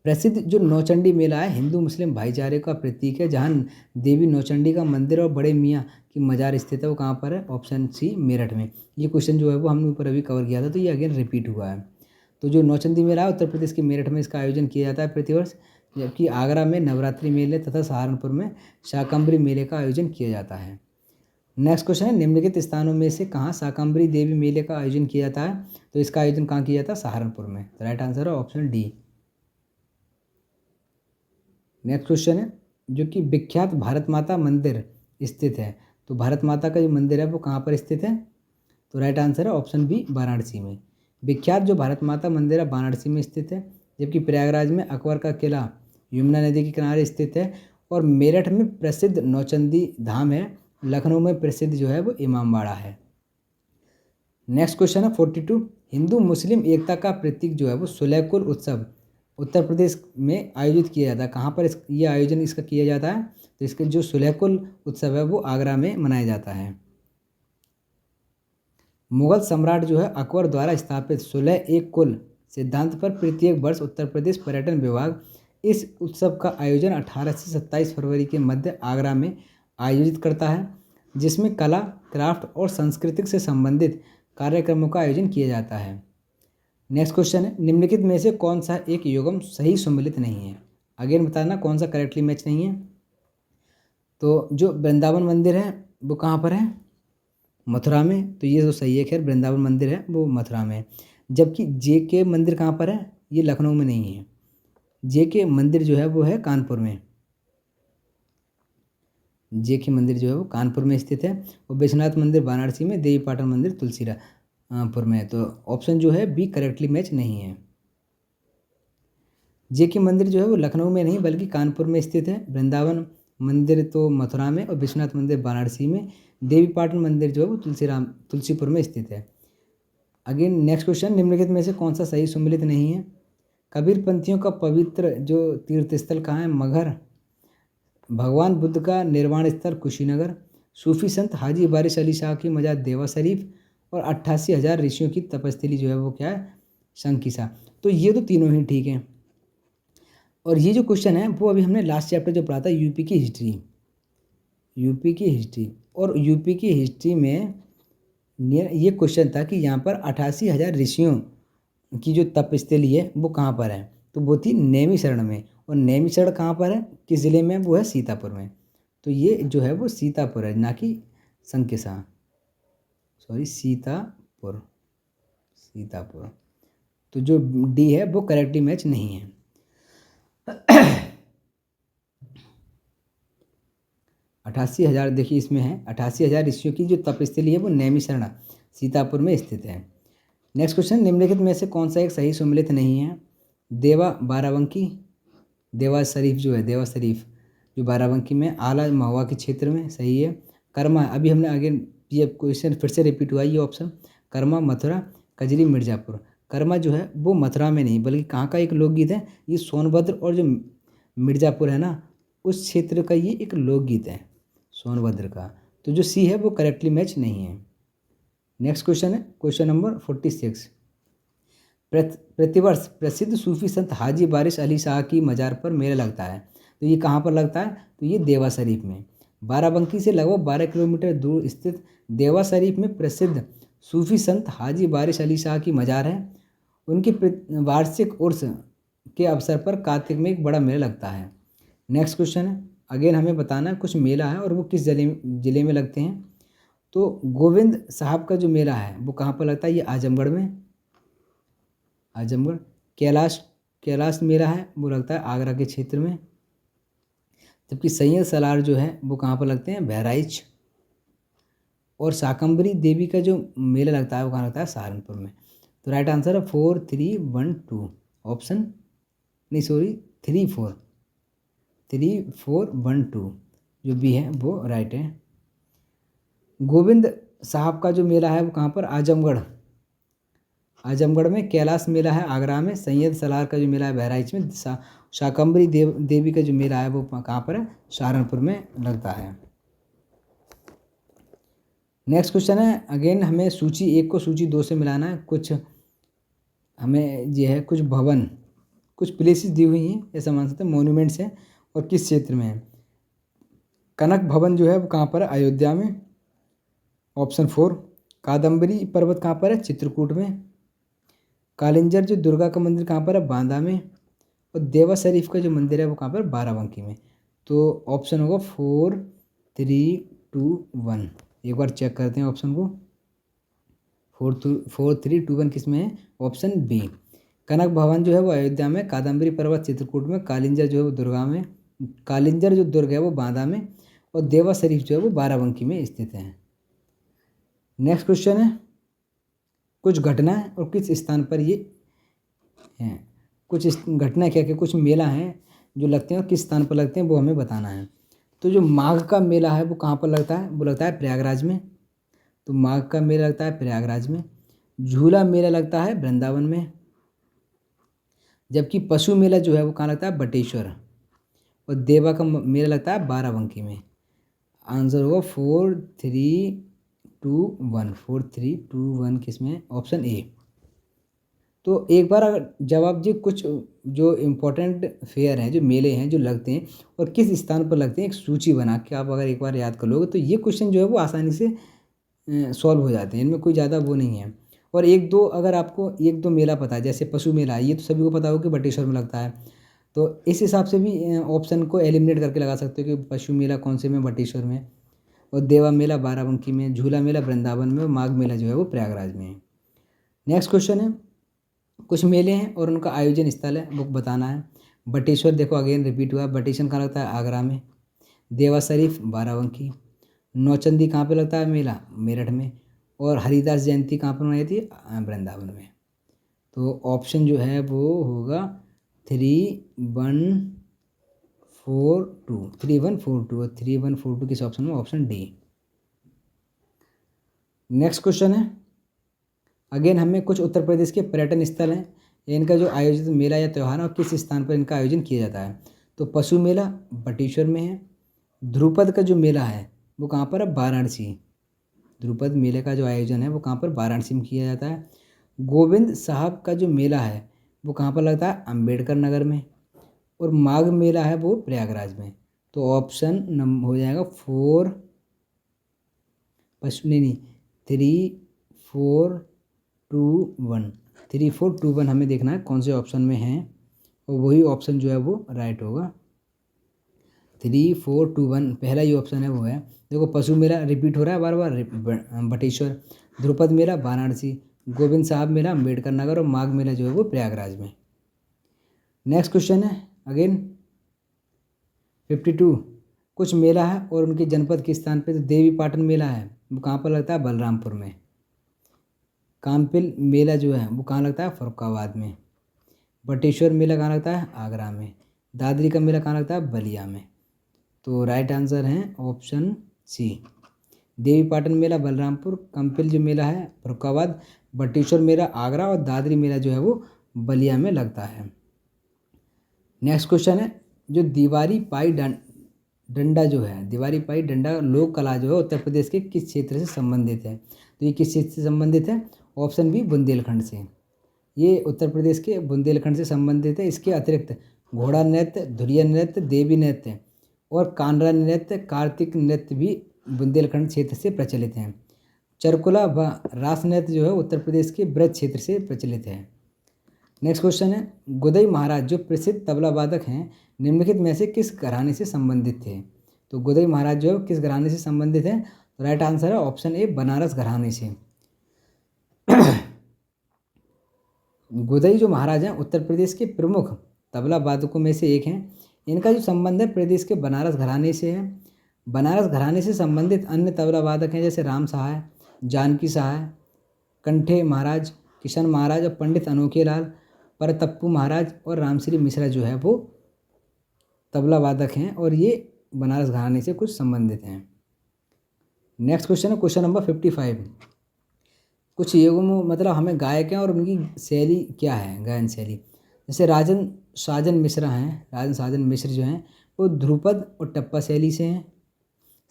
प्रसिद्ध जो नौचंडी मेला है हिंदू मुस्लिम भाईचारे का प्रतीक है, जहाँ देवी नौचंडी का मंदिर और बड़े मियाँ की मजार स्थित है, वो कहाँ पर है, ऑप्शन सी मेरठ में। ये क्वेश्चन जो है वो हमने ऊपर अभी कवर किया था, तो ये अगेन रिपीट हुआ है। तो जो नौचंदी मेला है उत्तर प्रदेश के मेरठ में इसका आयोजन किया जाता है प्रतिवर्ष, जबकि आगरा में नवरात्रि मेले तथा सहारनपुर में शाकंभरी मेले का आयोजन किया जाता है। नेक्स्ट क्वेश्चन है निम्नलिखित स्थानों में से कहाँ शाकंभरी देवी मेले का आयोजन किया जाता है, तो इसका आयोजन कहाँ किया जाता है, सहारनपुर में। राइट आंसर है ऑप्शन डी। नेक्स्ट क्वेश्चन है जो कि विख्यात भारत माता मंदिर स्थित है, तो भारत माता का जो मंदिर है वो कहाँ पर स्थित है, तो राइट आंसर है ऑप्शन बी, वाराणसी में। विख्यात जो भारत माता मंदिर है वाराणसी में स्थित है, जबकि प्रयागराज में अकबर का किला यमुना नदी के किनारे स्थित है, और मेरठ में प्रसिद्ध नौचंदी धाम है, लखनऊ में प्रसिद्ध जो है वो इमामबाड़ा है। नेक्स्ट क्वेश्चन है 42। हिंदू मुस्लिम एकता का प्रतीक जो है वो सुलहकुल उत्सव उत्तर प्रदेश में आयोजित किया जाता है, कहाँ पर ये आयोजन इसका किया जाता है, तो इसके जो सुलहकुल उत्सव है वो आगरा में मनाया जाता है। मुगल सम्राट जो है अकबर द्वारा स्थापित सुलह एक कुल सिद्धांत पर प्रत्येक वर्ष उत्तर प्रदेश पर्यटन विभाग इस उत्सव का आयोजन 18 से 27 फरवरी के मध्य आगरा में आयोजित करता है, जिसमें कला, क्राफ्ट और सांस्कृतिक से संबंधित कार्यक्रमों का आयोजन किया जाता है। नेक्स्ट क्वेश्चन है निम्नलिखित में से कौन सा एक युगम सही सम्मिलित नहीं है, अगेन बताना कौन सा करेक्टली मैच नहीं है। तो जो वृंदावन मंदिर है वो कहाँ पर है, मथुरा में, तो ये तो सही है, खैर वृंदावन मंदिर है वो मथुरा में। जबकि JK मंदिर कहाँ पर है, ये लखनऊ में नहीं है, JK मंदिर जो है वो है कानपुर में। JK मंदिर जो है वो कानपुर में स्थित है, और विश्वनाथ मंदिर वाराणसी में, देवी पाटन मंदिर तुलसीपुर में। तो ऑप्शन जो है बी करेक्टली मैच नहीं है। JK मंदिर जो है वो लखनऊ में नहीं बल्कि कानपुर में स्थित है, वृंदावन मंदिर तो मथुरा में, और विश्वनाथ मंदिर वाराणसी में, देवी पाटन मंदिर जो है वो तुलसीपुर में स्थित है। अगेन नेक्स्ट क्वेश्चन निम्नलिखित में से कौन सा सही सम्मिलित नहीं है। कबीर पंथियों का पवित्र जो तीर्थ स्थल कहाँ है, मगहर। भगवान बुद्ध का निर्वाण स्थल कुशीनगर। सूफी संत हाजी बारिश अली शाह की मजार देवा शरीफ, और 88,000 ऋषियों की तपस्थली जो है वो क्या है, शंकिसा। तो ये तो तीनों ही ठीक हैं। और ये जो क्वेश्चन है वो अभी हमने लास्ट चैप्टर जो पढ़ा था यूपी की हिस्ट्री, और यूपी की हिस्ट्री में ये क्वेश्चन था कि यहाँ पर 88,000 ऋषियों की जो तपस्थली है वो कहाँ पर है, तो वो थी नैमिषारण्य में। और नैमिषारण्य कहाँ पर है, किस ज़िले में, वो है सीतापुर में। तो ये जो है वो सीतापुर है, ना कि शंकिसा, सॉरी सीतापुर। तो जो डी है वो करेक्टली मैच नहीं है। 88,000 देखिए इसमें है, 88,000 ऋषियों की जो तपस्थली है वो नैमिषारण्य सीतापुर में स्थित है। नेक्स्ट क्वेश्चन निम्नलिखित में से कौन सा एक सही सम्मिलित नहीं है। देवा बाराबंकी, देवा शरीफ जो बाराबंकी में, आला महुआ के क्षेत्र में, सही है। कर्मा, अभी हमने आगे ये क्वेश्चन फिर से रिपीट हुआ, ये ऑप्शन कर्मा मथुरा, कजरी मिर्ज़ापुर। कर्मा जो है वो मथुरा में नहीं बल्कि कहाँ का एक लोकगीत है, ये सोनभद्र और जो मिर्ज़ापुर है ना उस क्षेत्र का ये एक लोकगीत है सोनभद्र का। तो जो सी है वो करेक्टली मैच नहीं है। नेक्स्ट क्वेश्चन है क्वेश्चन नंबर 46। प्रतिवर्ष प्रसिद्ध सूफी संत हाजी बारिश अली शाह की मज़ार पर मेला लगता है। तो ये कहाँ पर लगता है? तो ये देवा शरीफ में। बाराबंकी से लगभग 12 किलोमीटर दूर स्थित देवा शरीफ में प्रसिद्ध सूफी संत हाजी बारिश अली शाह की मज़ार है। उनकी वार्षिक उर्स के अवसर पर कार्तिक में एक बड़ा मेला लगता है। नेक्स्ट क्वेश्चन है, अगेन हमें बताना है कुछ मेला है और वो किस ज़िले में लगते हैं। तो गोविंद साहब का जो मेला है वो कहाँ पर लगता है? ये आजमगढ़ में, आजमगढ़। कैलाश मेला है वो लगता है आगरा के क्षेत्र में। जबकि सैयद सलार जो है वो कहाँ पर लगते हैं? बहराइच। और शाकंभरी देवी का जो मेला लगता है वो कहाँ लगता है? सहारनपुर में। तो राइट आंसर है 4 3 1 2 ऑप्शन, नहीं सॉरी 3 4 1 2 जो भी है वो राइट है। गोविंद साहब का जो मेला है वो कहाँ पर? आजमगढ़। आजमगढ़ में। कैलाश मेला है आगरा में। सैयद सलार का जो मेला है बहराइच में। शाकंभरी देवी का जो मेला है वो कहाँ पर है? सहारनपुर में लगता है। नेक्स्ट क्वेश्चन है, अगेन हमें सूची 1 को सूची 2 से मिलाना है। कुछ हमें ये है कुछ भवन, कुछ प्लेसेस दी हुई हैं, ऐसा मान सकते हैं मोन्यूमेंट्स हैं, और किस क्षेत्र में है। कनक भवन जो है वो कहाँ पर है? अयोध्या में, ऑप्शन 4। कादम्बरी पर्वत कहाँ पर है? चित्रकूट में। कालिंजर जो दुर्गा का मंदिर कहाँ पर है? बांदा में। और देवा शरीफ का जो मंदिर है वो कहाँ पर? बाराबंकी में। तो ऑप्शन होगा 4 3 2 1। एक बार चेक करते हैं ऑप्शन को। 4 3 2 1 किस में है? Option B. कनक भवन जो है वो अयोध्या में, कादम्बरी पर्वत चित्रकूट में, कालिंजर जो है वो दुर्गा में, कालिंजर जो दुर्ग है वो बांदा में, और देवा शरीफ जो है वो बाराबंकी में स्थित है। नेक्स्ट क्वेश्चन है, कुछ घटना है और किस स्थान पर ये हैं। कुछ घटना क्या क्या कुछ मेला हैं जो लगते हैं और किस स्थान पर लगते हैं वो हमें बताना है। तो जो माघ का मेला है वो कहाँ पर लगता है? वो लगता है प्रयागराज में। तो माघ का मेला लगता है प्रयागराज में। झूला मेला लगता है वृंदावन में। जबकि पशु मेला जो है वो कहाँ लगता है? बटेश्वर। और देवा का मेला लगता है बाराबंकी में। आंसर होगा 4 3 2 1। 4 3 2 1 किस में? Option A. तो एक बार अगर जब आप जी कुछ जो इम्पोर्टेंट फेयर हैं, जो मेले हैं जो लगते हैं और किस स्थान पर लगते हैं, एक सूची बना के आप अगर एक बार याद कर लोगे तो ये क्वेश्चन जो है वो आसानी से सॉल्व हो जाते हैं। इनमें कोई ज़्यादा वो नहीं है। और एक दो अगर आपको 1-2 मेला पता है, जैसे पशु मेला है, ये तो सभी को पता हो कि बटेश्वर में लगता है। तो इस हिसाब से भी ऑप्शन को एलिमिनेट करके लगा सकते हो कि पशु मेला कौन से में? बटेश्वर में। और देवा मेला बाराबंकी में, झूला मेला वृंदावन में, और माघ मेला जो है वो प्रयागराज में है। नेक्स्ट क्वेश्चन है, कुछ मेले हैं और उनका आयोजन स्थल है वो बताना है। बटेश्वर देखो अगेन रिपीट हुआ, बटेश्वर कहाँ लगता है? आगरा में। देवा शरीफ बाराबंकी। नौचंदी कहाँ पे लगता है मेला? मेरठ में। और हरिदास जयंती कहाँ पर मनाई जाती है? वृंदावन में। तो ऑप्शन जो है वो होगा 3 1 4 2 3 1 4 2 और 3 1 4 2 किस ऑप्शन में? Option D. नेक्स्ट क्वेश्चन है, अगेन हमें कुछ उत्तर प्रदेश के पर्यटन स्थल हैं, इनका जो आयोजित मेला या त्यौहार है और किस स्थान पर इनका आयोजन किया जाता है। तो पशु मेला बटेश्वर में है। ध्रुपद का जो मेला है वो कहाँ पर है? वाराणसी। ध्रुपद मेले का जो आयोजन है वो कहाँ पर? वाराणसी में किया जाता है। गोविंद साहब का जो मेला है वो कहाँ पर लगता है? अम्बेडकर नगर में। और माघ मेला है वो प्रयागराज में। तो ऑप्शन हो जाएगा 4 पशु नहीं 3 4 2 1। 3 4 2 1 हमें देखना है कौन से ऑप्शन में है, और वही ऑप्शन जो है वो राइट होगा। 3 4 2 1 पहला ही ऑप्शन है वो है। देखो पशु मेला रिपीट हो रहा है बार बार, बटेश्वर। ध्रुपद मेला वाराणसी। गोविंद साहब मेला अम्बेडकर नगर। और माघ मेला जो है वो प्रयागराज में। नेक्स्ट क्वेश्चन है, अगेन 52, कुछ मेला है और उनके जनपद के स्थान पे। तो देवी पाटन मेला है वो कहाँ पर लगता है? बलरामपुर में। कामपिल मेला जो है वो कहाँ लगता है? फरुखाबाद में। बटेश्वर मेला कहाँ लगता है? आगरा में। दादरी का मेला कहाँ लगता है? बलिया में। तो राइट आंसर है ऑप्शन सी। देवी पाटन मेला बलरामपुर, कंपिल जो मेला है फरुखाबाद, बटेश्वर मेला आगरा, और दादरी मेला जो है वो बलिया में लगता है। नेक्स्ट क्वेश्चन है, जो दीवारी पाई डंडा जो है, दीवारी पाई डंडा लोक कला जो है उत्तर प्रदेश के किस क्षेत्र से संबंधित है। तो ये किस चीज़ से संबंधित है? ऑप्शन बी बुंदेलखंड से। ये उत्तर प्रदेश के बुंदेलखंड से संबंधित है। इसके अतिरिक्त घोड़ा नृत्य, धुरिया नृत्य, देवी नृत्य और कानरा नृत्य, कार्तिक नृत्य भी बुंदेलखंड क्षेत्र से प्रचलित हैं। चरकुला व रास नृत्य जो है उत्तर प्रदेश के ब्रज क्षेत्र से प्रचलित है। नेक्स्ट क्वेश्चन है, गुदई महाराज जो प्रसिद्ध तबला वादक हैं, निम्नलिखित में से किस घराने से संबंधित थे? तो गुदई महाराज जो है किस घराने से संबंधित है? तो राइट आंसर है ऑप्शन ए, बनारस घराने से। गुदई जो महाराज हैं उत्तर प्रदेश के प्रमुख तबला वादकों में से एक हैं। इनका जो संबंध है प्रदेश के बनारस घराने से है। बनारस घराने से संबंधित अन्य तबला वादक हैं जैसे राम सहाय, जानकी सहाय, कंठे महाराज, किशन महाराज और पंडित अनोखे लाल, परतप्पू महाराज और रामश्री मिश्रा जो है वो तबला वादक हैं और ये बनारस घराने से कुछ संबंधित हैं। नेक्स्ट क्वेश्चन है क्वेश्चन नंबर 55। कुछ युग्म मतलब हमें गायक हैं और उनकी शैली क्या है, गायन शैली। जैसे राजन साजन मिश्रा हैं, राजन साजन मिश्र जो हैं वो ध्रुपद और टप्पा शैली से हैं।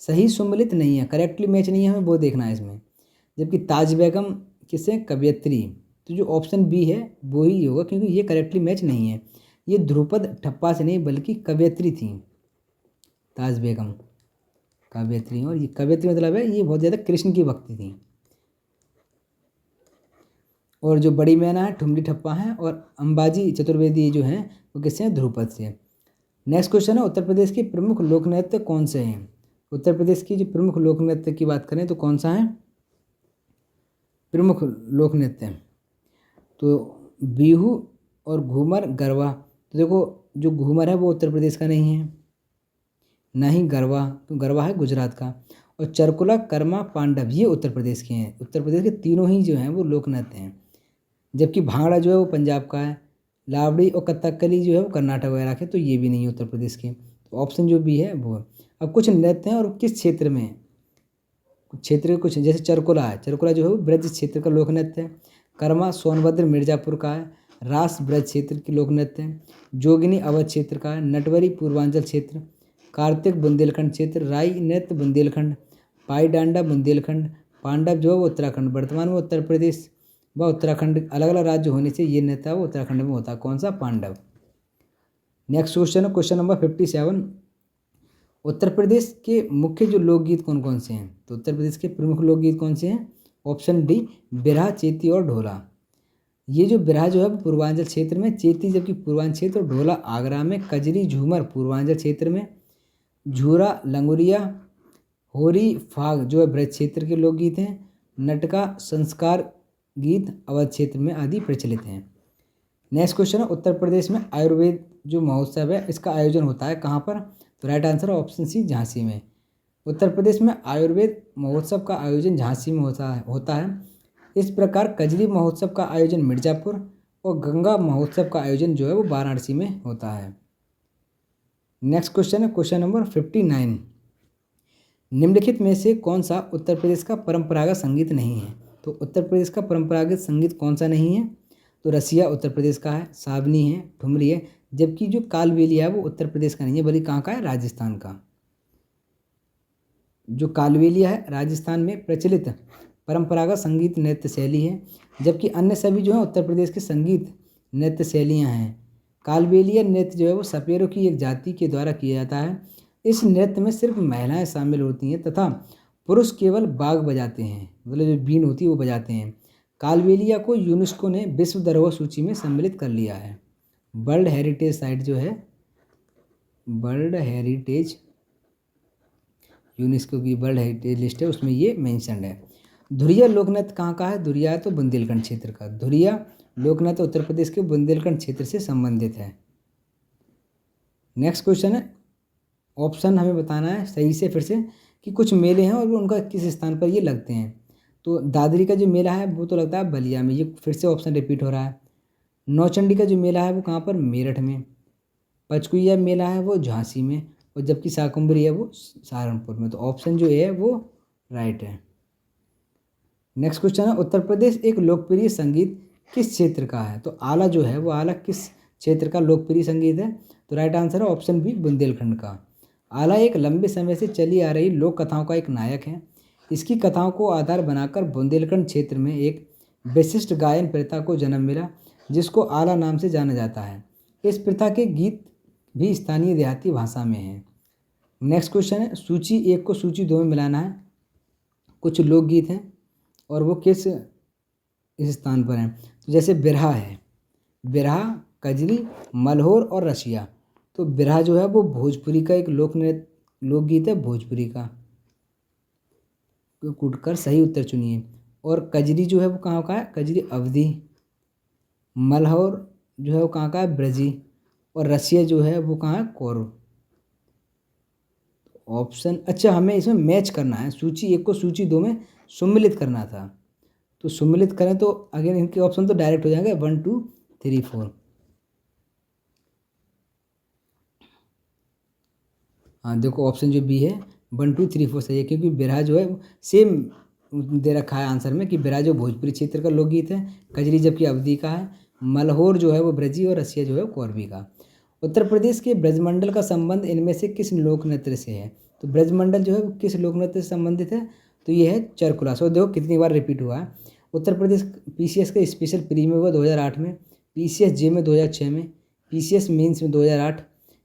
सही सुमिलित नहीं है, करेक्टली मैच नहीं है, हमें वो देखना है इसमें। जबकि ताज बेगम किससे? कवियत्री। तो जो ऑप्शन बी है वो ही होगा क्योंकि ये करेक्टली मैच नहीं है। ये ध्रुपद ठप्पा से नहीं बल्कि कवियत्री थी। ताज बेगम कवियत्री, और ये कवियत्री मतलब है ये बहुत ज़्यादा कृष्ण की भक्ति थी। और जो बड़ी मैना है ठुमरी ठप्पा हैं और अंबाजी चतुर्वेदी जो हैं वो किससे हैं? ध्रुपद से। नेक्स्ट क्वेश्चन है, उत्तर प्रदेश के प्रमुख लोक नृत्य कौन से हैं? उत्तर प्रदेश की जो प्रमुख लोक नृत्य की बात करें तो कौन सा है प्रमुख लोक नृत्य? तो बिहू और घूमर, गरबा। तो देखो जो घूमर है वो उत्तर प्रदेश का नहीं है, ना ही गरबा, तो गरबा है गुजरात का। और चरकुला, कर्मा, पांडव ये उत्तर प्रदेश के हैं। उत्तर प्रदेश के तीनों ही जो हैं वो लोक नृत्य हैं। जबकि भांगड़ा जो है वो पंजाब का है, लावड़ी और कथकली जो है वो कर्नाटक वगैरह के, तो ये भी नहीं है उत्तर प्रदेश के। तो ऑप्शन जो भी है वो है। अब कुछ नृत्य हैं और किस क्षेत्र में, कुछ क्षेत्र के कुछ, जैसे चरकुला है, चरकुला जो है वो ब्रज क्षेत्र का लोक नृत्य है। कर्मा सोनभद्र मिर्जापुर का है। रास ब्रज क्षेत्र की लोक नृत्य है। जोगिनी अवध क्षेत्र का है। नटवरी पूर्वांचल क्षेत्र। कार्तिक बुंदेलखंड क्षेत्र। राई नृत्य बुंदेलखंड। पाई डांडा बुंदेलखंड। पांडव जो है वो उत्तराखंड। वर्तमान में उत्तर प्रदेश व उत्तराखंड अलग अलग राज्य होने से ये नृत्य वो उत्तराखंड में होता है। कौन सा? पांडव। नेक्स्ट क्वेश्चन है क्वेश्चन नंबर 57। उत्तर प्रदेश के मुख्य जो लोकगीत कौन कौन से हैं? तो उत्तर प्रदेश के प्रमुख लोकगीत कौन से हैं? ऑप्शन डी, बिरहा, चेती और ढोला। ये जो बिरहा जो है वो पूर्वांचल क्षेत्र में, चेती जबकि पूर्वांचल क्षेत्र और ढोला आगरा में, कजरी झूमर पूर्वांचल क्षेत्र में, झूरा लंगुरिया, होरी फाग जो है ब्रज क्षेत्र के लोकगीत हैं, नटका संस्कार गीत अवध क्षेत्र में आदि प्रचलित हैं। नेक्स्ट क्वेश्चन है, उत्तर प्रदेश में आयुर्वेद जो महोत्सव है इसका आयोजन होता है कहाँ पर? तो राइट आंसर है ऑप्शन सी, झांसी में। उत्तर प्रदेश में आयुर्वेद महोत्सव का आयोजन झांसी में होता है। इस प्रकार कजरी महोत्सव का आयोजन मिर्जापुर और गंगा महोत्सव का आयोजन जो है वो वाराणसी में होता है। नेक्स्ट क्वेश्चन है क्वेश्चन नंबर 59। निम्नलिखित में से कौन सा उत्तर प्रदेश का परंपरागत संगीत नहीं है? तो उत्तर प्रदेश का परंपरागत संगीत कौन सा नहीं है? तो रसिया उत्तर प्रदेश का है, सावनी है, ठुमरी है। जबकि जो कालबेलिया है वो उत्तर प्रदेश का नहीं है बल्कि कहाँ का है? राजस्थान का। जो कालबेलिया है राजस्थान में प्रचलित परंपरागत संगीत नृत्य शैली है, जबकि अन्य सभी जो है उत्तर प्रदेश के संगीत नृत्य शैलियाँ हैं। कालबेलिया नृत्य जो है वो सपेरों की एक जाति के द्वारा किया जाता है। इस नृत्य में सिर्फ महिलाएं शामिल होती हैं तथा पुरुष केवल बाग बजाते हैं, मतलब जो बीन होती है वो बजाते हैं। कालबेलिया को यूनेस्को ने विश्व धरोहर सूची में सम्मिलित कर लिया है। वर्ल्ड हेरिटेज साइट जो है, वर्ल्ड हेरिटेज यूनेस्को की वर्ल्ड हेरिटेज लिस्ट है उसमें ये मेंशन्ड है। धुरिया लोकनृत्य कहाँ का है? धुरिया है तो बुंदेलखंड क्षेत्र का। धुरिया लोकनृत्य उत्तर प्रदेश के बुंदेलखंड क्षेत्र से संबंधित है। नेक्स्ट क्वेश्चन है, ऑप्शन हमें बताना है सही से फिर से कि कुछ मेले हैं और उनका किस स्थान पर ये लगते हैं। तो दादरी का जो मेला है वो तो लगता है बलिया में, ये फिर से ऑप्शन रिपीट हो रहा है। नौचंडी का जो मेला है वो कहाँ पर? मेरठ में। पचकुइया मेला है वो झांसी में, और जबकि शाकुंभरी है वो सहारनपुर में। तो ऑप्शन जो है वो राइट है। नेक्स्ट क्वेश्चन है, उत्तर प्रदेश एक लोकप्रिय संगीत किस क्षेत्र का है? तो आला जो है वो आला किस क्षेत्र का लोकप्रिय संगीत है? तो राइट आंसर है ऑप्शन बी, बुंदेलखंड का। आला एक लंबे समय से चली आ रही लोक कथाओं का एक नायक है। इसकी कथाओं को आधार बनाकर बुंदेलखंड क्षेत्र में एक विशिष्ट गायन प्रथा को जन्म मिला, जिसको आला नाम से जाना जाता है। इस प्रथा के गीत भी स्थानीय देहाती भाषा में हैं। नेक्स्ट क्वेश्चन है, सूची 1 को सूची 2 में मिलाना है। कुछ लोकगीत हैं और वो किस इस स्थान पर हैं। तो जैसे बिरहा है, बिरहा, कजरी, मलहोर और रसिया। तो बिरहा जो है वो भोजपुरी का एक लोकगीत है, भोजपुरी का। तो कूटकर सही उत्तर चुनिए। और कजरी जो है वो कहाँ का है, कजरी अवधी। मलहोर जो है वो कहाँ का है, ब्रजी। और रसिया जो है वो कहाँ है, कोरव। ऑप्शन, अच्छा हमें इसमें मैच करना है, सूची 1 को सूची 2 में सम्मिलित करना था। तो सम्मिलित करें तो अगेन इनके ऑप्शन तो डायरेक्ट हो जाएंगे 1 2 3 4। हाँ देखो ऑप्शन जो बी है 1 2 3 4 सही है, क्योंकि बिरहा जो है सेम दे रखा है आंसर में कि बिरहा जो भोजपुरी क्षेत्र का लोकगीत है, कजरी जबकि अवधी का है, मलहोर जो है वो ब्रजी और रसिया जो है वो कोरवी का। उत्तर प्रदेश के ब्रजमंडल का संबंध इनमें से किस लोक नृत्य से है। तो ब्रजमंडल जो है वो किस लोक नृत्य से संबंधित है। तो ये है चरकुला। सो देखो कितनी बार रिपीट हुआ है। उत्तर प्रदेश पीसीएस का स्पेशल प्री में हुआ 2008 में, पीसीएस जे में 2006 में, पीसीएस मेंस में 2008,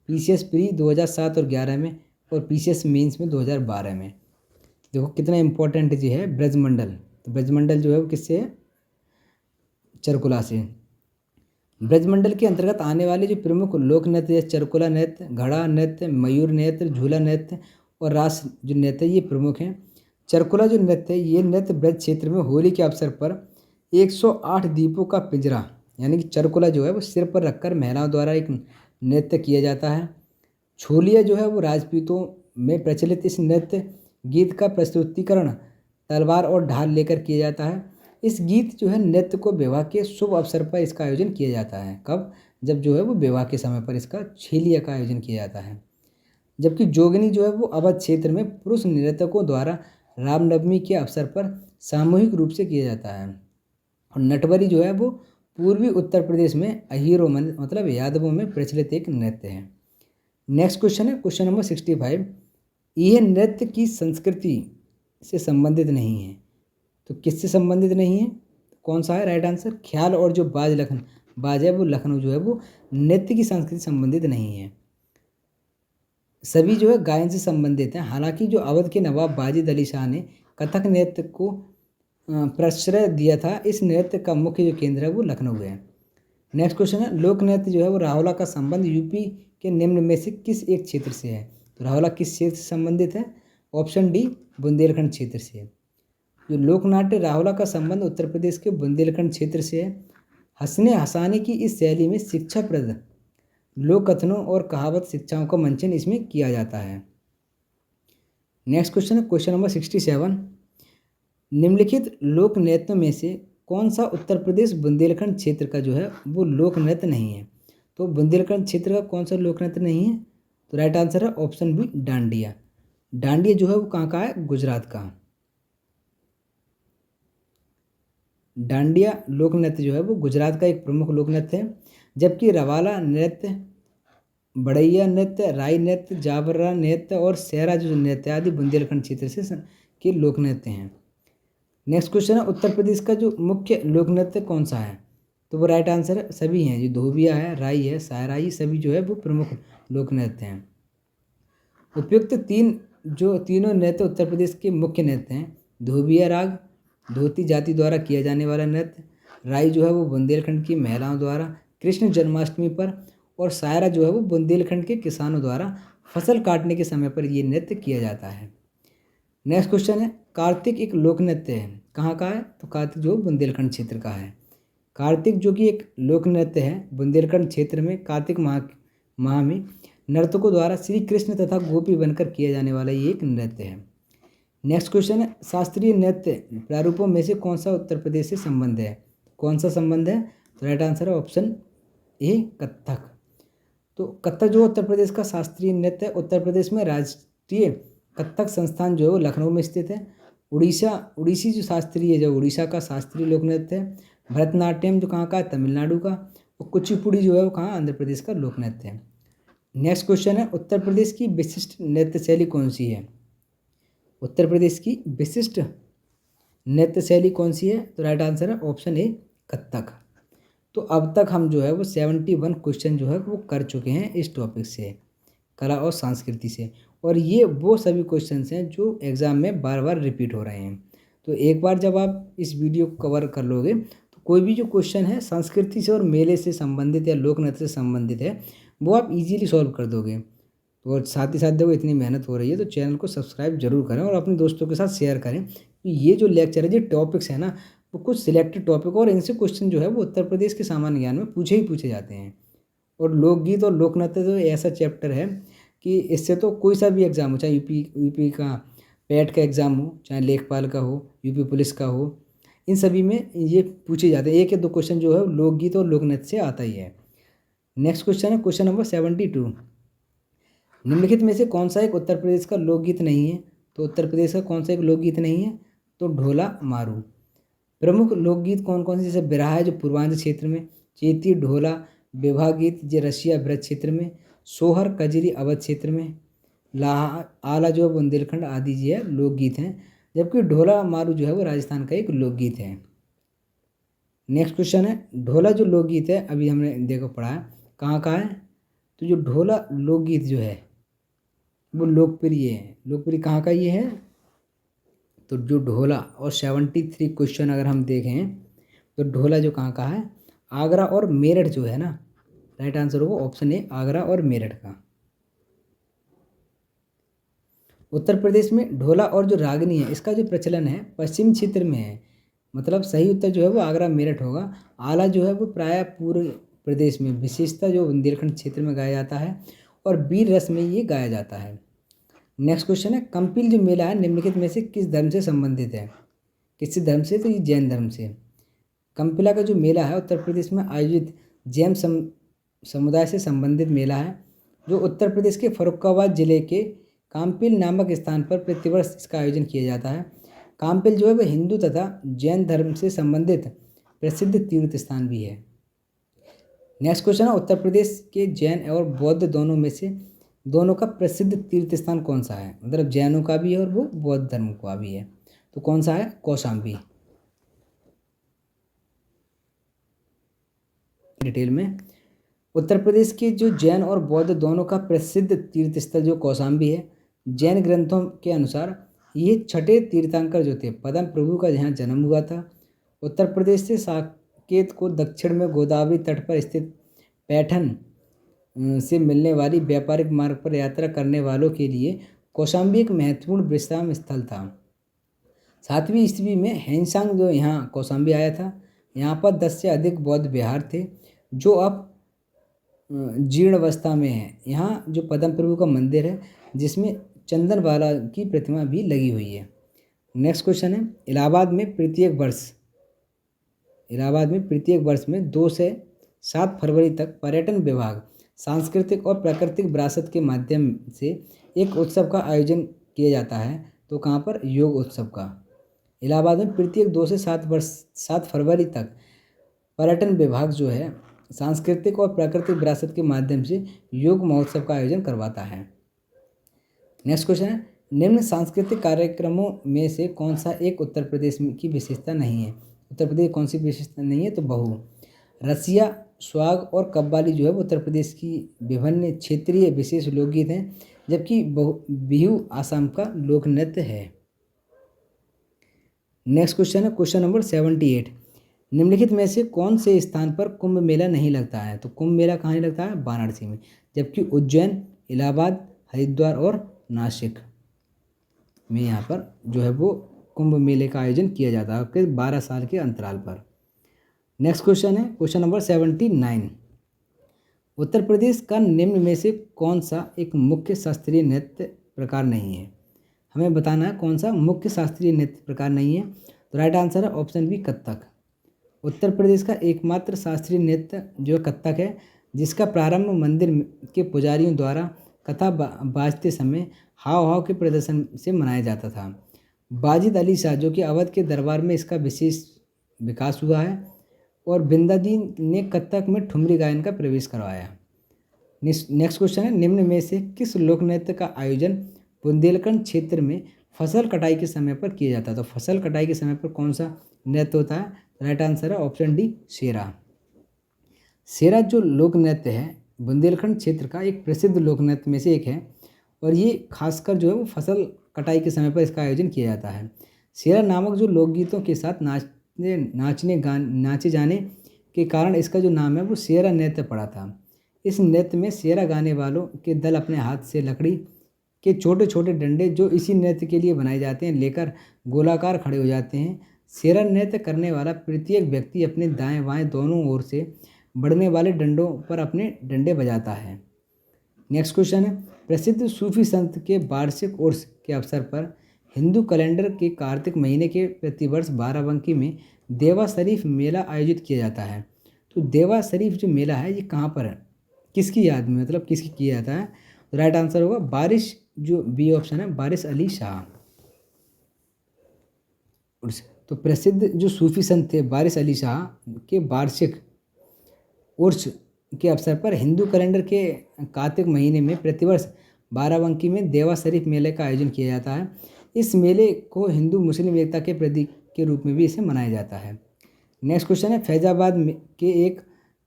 पीसीएस प्री 2007 और 11 में, और पीसीएस मेंस में 2012 में। देखो कितना इंपॉर्टेंट जी है ब्रजमंडल। तो ब्रजमंडल जो है वो किससे है, चरकुला से। ब्रजमंडल के अंतर्गत आने वाले जो प्रमुख लोक नृत्य जैसे चरकुला नृत्य, घड़ा नृत्य, मयूर नृत्य, झूला नृत्य और रास जो नृत्य ये प्रमुख हैं। चरकुला जो नृत्य है ये नृत्य ब्रज क्षेत्र में होली के अवसर पर 108 दीपों का पिंजरा यानी कि चरकुला जो है वो सिर पर रखकर महिलाओं द्वारा एक नृत्य किया जाता है। छोलिया जो है वो राजपूतों में प्रचलित इस नृत्य गीत का प्रस्तुतिकरण तलवार और ढाल लेकर किया जाता है। इस गीत जो है नृत्य को विवाह के शुभ अवसर पर इसका आयोजन किया जाता है। कब, जब जो है वो विवाह के समय पर इसका छेलिया का आयोजन किया जाता है। जबकि जोगनी जो है वो अवध क्षेत्र में पुरुष नर्तकों द्वारा रामनवमी के अवसर पर सामूहिक रूप से किया जाता है। और नटवरी जो है वो पूर्वी उत्तर प्रदेश में अहीरों में मतलब यादवों में प्रचलित एक नृत्य है। नेक्स्ट क्वेश्चन है क्वेश्चन नंबर 65। यह नृत्य की संस्कृति से संबंधित नहीं है। तो किससे संबंधित नहीं है, कौन सा है राइट आंसर। ख्याल और जो बाज है वो लखनऊ जो है वो नृत्य की संस्कृति संबंधित नहीं है। सभी जो है गायन से संबंधित हैं। हालांकि जो अवध के नवाब वाजिद अली शाह ने कथक नृत्य को प्रश्रय दिया था, इस नृत्य का मुख्य जो केंद्र है वो लखनऊ है। नेक्स्ट क्वेश्चन है लोक नृत्य जो है वो राहुला का संबंध यूपी के निम्न में से किस एक क्षेत्र से है। तो राहुला किस क्षेत्र से संबंधित है। ऑप्शन डी बुंदेलखंड क्षेत्र से है। जो लोकनाट्य राहुला का संबंध उत्तर प्रदेश के बुंदेलखंड क्षेत्र से है। हंसने हंसाने की इस शैली में शिक्षाप्रद लोक कथनों और कहावत शिक्षाओं का मंचन इसमें किया जाता है। नेक्स्ट क्वेश्चन है क्वेश्चन नंबर 67। निम्नलिखित लोक नृत्यों में से कौन सा उत्तर प्रदेश बुंदेलखंड क्षेत्र का जो है वो लोक नृत्य नहीं है। तो बुंदेलखंड क्षेत्र का कौन सा लोक नृत्य नहीं है। तो राइट आंसर है ऑप्शन बी डांडिया। डांडिया जो है वो कहाँ का है, गुजरात का। डांडिया लोक नृत्य जो है वो गुजरात का एक प्रमुख लोक नृत्य है। जबकि रवाला नृत्य, बड़ैया नृत्य, राई नृत्य, जाबरा नृत्य और सहरा जो नृत्य आदि बुंदेलखंड क्षेत्र से के लोक नृत्य हैं। नेक्स्ट क्वेश्चन है उत्तर प्रदेश का जो मुख्य लोक नृत्य कौन सा है। तो वो राइट आंसर है सभी हैं, जो धोबिया है, राई है, सायराई, सभी जो है वो प्रमुख लोक नृत्य हैं। उपयुक्त तीनों नृत्य उत्तर प्रदेश के मुख्य नृत्य हैं। धोबिया राग धोती जाति द्वारा किया जाने वाला नृत्य, राई जो है वो बुंदेलखंड की महिलाओं द्वारा कृष्ण जन्माष्टमी पर, और सायरा जो है वो बुंदेलखंड के किसानों द्वारा फसल काटने के समय पर ये नृत्य किया जाता है। नेक्स्ट क्वेश्चन है कार्तिक एक लोक नृत्य है, कहाँ का है। तो कार्तिक जो बुंदेलखंड क्षेत्र का है। कार्तिक जो कि एक लोक नृत्य है बुंदेलखंड क्षेत्र में कार्तिक माह में नर्तकों द्वारा श्री कृष्ण तथा गोपी बनकर किया जाने वाला ये एक नृत्य है। नेक्स्ट क्वेश्चन है शास्त्रीय नृत्य प्रारूपों में से कौन सा उत्तर प्रदेश से संबंध है। कौन सा संबंध है। तो राइट आंसर है ऑप्शन ए कथक। तो कथक जो उत्तर प्रदेश का शास्त्रीय नृत्य है। उत्तर प्रदेश में राष्ट्रीय कथक संस्थान जो है वो लखनऊ में स्थित है। उड़ीसी जो शास्त्रीय जो उड़ीसा का शास्त्रीय लोक नृत्य है। भरतनाट्यम जो कहाँ का है, तमिलनाडु का। और कुचिपुड़ी जो है वो कहाँ, आंध्र प्रदेश का लोक नृत्य है। नेक्स्ट क्वेश्चन है उत्तर प्रदेश की विशिष्ट नृत्य शैली कौन सी है। उत्तर प्रदेश की विशिष्ट नृत्य शैली कौन सी है? तो राइट आंसर है ऑप्शन ए कथक। तो अब तक हम जो है वो 71 क्वेश्चन जो है वो कर चुके हैं इस टॉपिक से, कला और संस्कृति से। और ये वो सभी क्वेश्चंस हैं जो एग्ज़ाम में बार बार रिपीट हो रहे हैं। तो एक बार जब आप इस वीडियो को कवर कर लोगे तो कोई भी जो क्वेश्चन है संस्कृति से और मेले से संबंधित या लोक नृत्य से संबंधित है वो आप इजीली सॉल्व कर दोगे। तो और साथ ही साथ देखो इतनी मेहनत हो रही है तो चैनल को सब्सक्राइब जरूर करें और अपने दोस्तों के साथ शेयर करें। तो ये जो लेक्चर है, जो टॉपिक्स है ना, वो कुछ सिलेक्टेड टॉपिक और इनसे क्वेश्चन जो है वो उत्तर प्रदेश के सामान्य ज्ञान में पूछे ही पूछे जाते हैं। और लोकगीत और लोक नृत्य तो ऐसा चैप्टर है कि इससे तो कोई सा भी एग्ज़ाम हो, चाहे यूपी का पैट का एग्ज़ाम हो, चाहे लेखपाल का हो, यूपी पुलिस का हो, इन सभी में ये पूछे जाते हैं। एक या दो क्वेश्चन जो है लोकगीत और लोक नृत्य से आता ही है। नेक्स्ट क्वेश्चन है क्वेश्चन नंबर 72। निम्नलिखित में से कौन सा एक उत्तर प्रदेश का लोकगीत नहीं है? तो उत्तर प्रदेश का कौन सा एक लोकगीत नहीं है? तो ढोला मारू। प्रमुख लोकगीत कौन कौन से? जैसे बिरहा है जो पूर्वांचल क्षेत्र में, चैती ढोला विवाह गीत जो रसिया ब्रज क्षेत्र में, सोहर कजरी अवध क्षेत्र में, लाहा आला जो है बुंदेलखंड आदि जो है लोकगीत हैं, जबकि ढोला मारू जो है वो राजस्थान का एक लोकगीत है। नेक्स्ट क्वेश्चन है ढोला जो लोकगीत है, अभी हमने देखो पढ़ा है कहाँ कहाँ है। तो जो ढोला लोकगीत जो है वो लोकप्रिय है। लोकप्रिय कहाँ का ये है? तो जो ढोला और 73 क्वेश्चन अगर हम देखें तो ढोला जो कहाँ का है? आगरा और मेरठ जो है ना, राइट आंसर होगा ऑप्शन ए आगरा और मेरठ का। उत्तर प्रदेश में ढोला और जो रागनी है इसका जो प्रचलन है पश्चिम क्षेत्र में है, मतलब सही उत्तर जो है वो आगरा मेरठ होगा। आला जो है वो प्रायः पूरे प्रदेश में, विशेषता जो बुंदेलखंड क्षेत्र में गाया जाता है और वीर रस में ये गाया जाता है। नेक्स्ट क्वेश्चन है कंपिल जो मेला है निम्नलिखित में से किस धर्म से संबंधित है? किस धर्म से? तो ये जैन धर्म से। कंपिला का जो मेला है उत्तर प्रदेश में आयोजित जैन समुदाय से संबंधित मेला है, जो उत्तर प्रदेश के फर्रुखाबाद जिले के काम्पिल नामक स्थान पर प्रतिवर्ष इसका आयोजन किया जाता है। काम्पिल जो है वह हिंदू तथा जैन धर्म से संबंधित प्रसिद्ध तीर्थ स्थान भी है। नेक्स्ट क्वेश्चन है उत्तर प्रदेश के जैन और बौद्ध दोनों में से दोनों का प्रसिद्ध तीर्थ स्थान कौन सा है? मतलब जैनों का भी है और वो बौद्ध धर्म का भी है, तो कौन सा है? कौशाम्बी। डिटेल में उत्तर प्रदेश के जो जैन और बौद्ध दोनों का प्रसिद्ध तीर्थ स्थल जो कौशाम्बी है, जैन ग्रंथों के अनुसार ये छठे तीर्थंकर जो थे पद्म प्रभु का यहाँ जन्म हुआ था। उत्तर प्रदेश से साकेत को दक्षिण में गोदावरी तट पर स्थित पैठन से मिलने वाली व्यापारिक मार्ग पर यात्रा करने वालों के लिए कौशाम्बी एक महत्वपूर्ण विश्राम स्थल था। 7वीं ईस्वी में हेनसांग जो यहाँ कौशाम्बी आया था। यहाँ पर 10 से अधिक बौद्ध विहार थे जो अब जीर्ण अवस्था में है। यहाँ जो पद्म प्रभु का मंदिर है जिसमें चंदनवाला की प्रतिमा भी लगी हुई है। नेक्स्ट क्वेश्चन है इलाहाबाद में प्रत्येक वर्ष में 2 से 7 फरवरी तक पर्यटन विभाग सांस्कृतिक और प्राकृतिक विरासत के माध्यम से एक उत्सव का आयोजन किया जाता है। तो कहाँ पर? योग उत्सव का। इलाहाबाद में प्रत्येक 2 से 7 फरवरी तक पर्यटन विभाग जो है सांस्कृतिक और प्राकृतिक विरासत के माध्यम से योग महोत्सव का आयोजन करवाता है। नेक्स्ट क्वेश्चन है निम्न सांस्कृतिक कार्यक्रमों में से कौन सा एक उत्तर प्रदेश की विशेषता नहीं है? उत्तर प्रदेश कौन सी विशेषता नहीं है? तो बहु। रसिया, स्वाग और कव्वाली जो है वो उत्तर प्रदेश की विभिन्न क्षेत्रीय विशेष लोकगीत हैं, जबकि बिहू आसाम का लोक नृत्य है। नेक्स्ट क्वेश्चन है क्वेश्चन नंबर 78। निम्नलिखित में से कौन से स्थान पर कुंभ मेला नहीं लगता है? तो कुंभ मेला कहाँ नहीं लगता है? वाराणसी में, जबकि उज्जैन, इलाहाबाद, हरिद्वार और नासिक में यहाँ पर जो है वो कुंभ मेले का आयोजन किया जाता है आपके 12 साल के अंतराल पर। नेक्स्ट क्वेश्चन है क्वेश्चन नंबर 79। उत्तर प्रदेश का निम्न में से कौन सा एक मुख्य शास्त्रीय नृत्य प्रकार नहीं है? हमें बताना है कौन सा मुख्य शास्त्रीय नृत्य प्रकार नहीं है। तो राइट आंसर है ऑप्शन बी कथक। उत्तर प्रदेश का एकमात्र शास्त्रीय नृत्य जो कथक है, जिसका प्रारंभ मंदिर के पुजारियों द्वारा कथा बाजते समय हाव भाव के प्रदर्शन से मनाया जाता था। वाजिद अली शाह जो कि अवध के दरबार में इसका विशेष विकास हुआ है और बिंदादीन ने कथक में ठुमरी गायन का प्रवेश करवाया। नेक्स्ट क्वेश्चन है निम्न में से किस लोक नृत्य का आयोजन बुंदेलखंड क्षेत्र में फसल कटाई के समय पर किया जाता है। तो फसल कटाई के समय पर कौन सा नृत्य होता है? राइट आंसर है ऑप्शन डी सेरा। सेरा जो लोक नृत्य है बुंदेलखंड क्षेत्र का एक प्रसिद्ध लोक नृत्य में से एक है और ये खासकर जो है वो फसल कटाई के समय पर इसका आयोजन किया जाता है। सेरा नामक जो लोकगीतों के साथ नाचे जाने के कारण इसका जो नाम है वो सेरा नृत्य पड़ा था। इस नृत्य में सेरा गाने वालों के दल अपने हाथ से लकड़ी के छोटे छोटे डंडे जो इसी नृत्य के लिए बनाए जाते हैं लेकर गोलाकार खड़े हो जाते हैं। सेरा नृत्य करने वाला प्रत्येक व्यक्ति अपने दाएं बाएं दोनों ओर से बढ़ने वाले डंडों पर अपने डंडे बजाता है। नेक्स्ट क्वेश्चन है, प्रसिद्ध सूफी संत के वार्षिक उर्स के अवसर पर हिंदू कैलेंडर के कार्तिक महीने के प्रतिवर्ष बाराबंकी में देवा शरीफ मेला आयोजित किया जाता है। तो देवा शरीफ जो मेला है ये कहाँ पर है, किसकी याद में, मतलब किसकी किया जाता है? तो राइट आंसर होगा बारिश, जो बी ऑप्शन है बारिश अली शाह। तो प्रसिद्ध जो सूफी संत थे बारिश अली शाह के वार्षिक उर्स के अवसर पर हिंदू कैलेंडर के कार्तिक महीने में प्रतिवर्ष बाराबंकी में देवा शरीफ मेले का आयोजन किया जाता है। इस मेले को हिंदू मुस्लिम एकता के प्रतीक के रूप में भी इसे मनाया जाता है। नेक्स्ट क्वेश्चन है, फैजाबाद के एक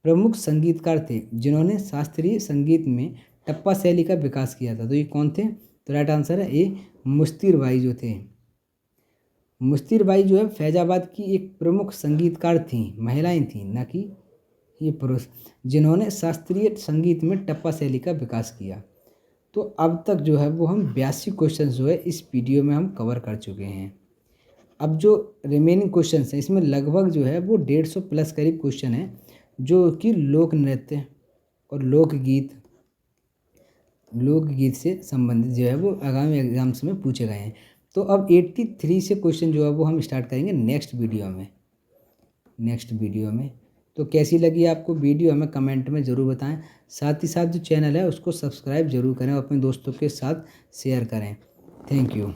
प्रमुख संगीतकार थे जिन्होंने शास्त्रीय संगीत में टप्पा शैली का विकास किया था। तो ये कौन थे? तो राइट आंसर है ए मुश्तिर बाई जो थे। मुश्तिर बाई जो है फैजाबाद की एक प्रमुख संगीतकार थी, महिलाएं थी ना कि ये पुरुष, जिन्होंने शास्त्रीय संगीत में टप्पा शैली का विकास किया। तो अब तक जो है वो हम 82 क्वेश्चन जो है इस वीडियो में हम कवर कर चुके हैं। अब जो रिमेनिंग क्वेश्चन हैं इसमें लगभग जो है वो 150 प्लस करीब क्वेश्चन हैं जो कि लोक नृत्य और लोकगीत से संबंधित जो है वो आगामी एग्जाम्स में पूछे गए हैं। तो अब 83 से क्वेश्चन जो है वो हम स्टार्ट करेंगे नेक्स्ट वीडियो में। तो कैसी लगी आपको वीडियो हमें कमेंट में ज़रूर बताएं। साथ ही साथ जो चैनल है उसको सब्सक्राइब जरूर करें और अपने दोस्तों के साथ शेयर करें। Thank you.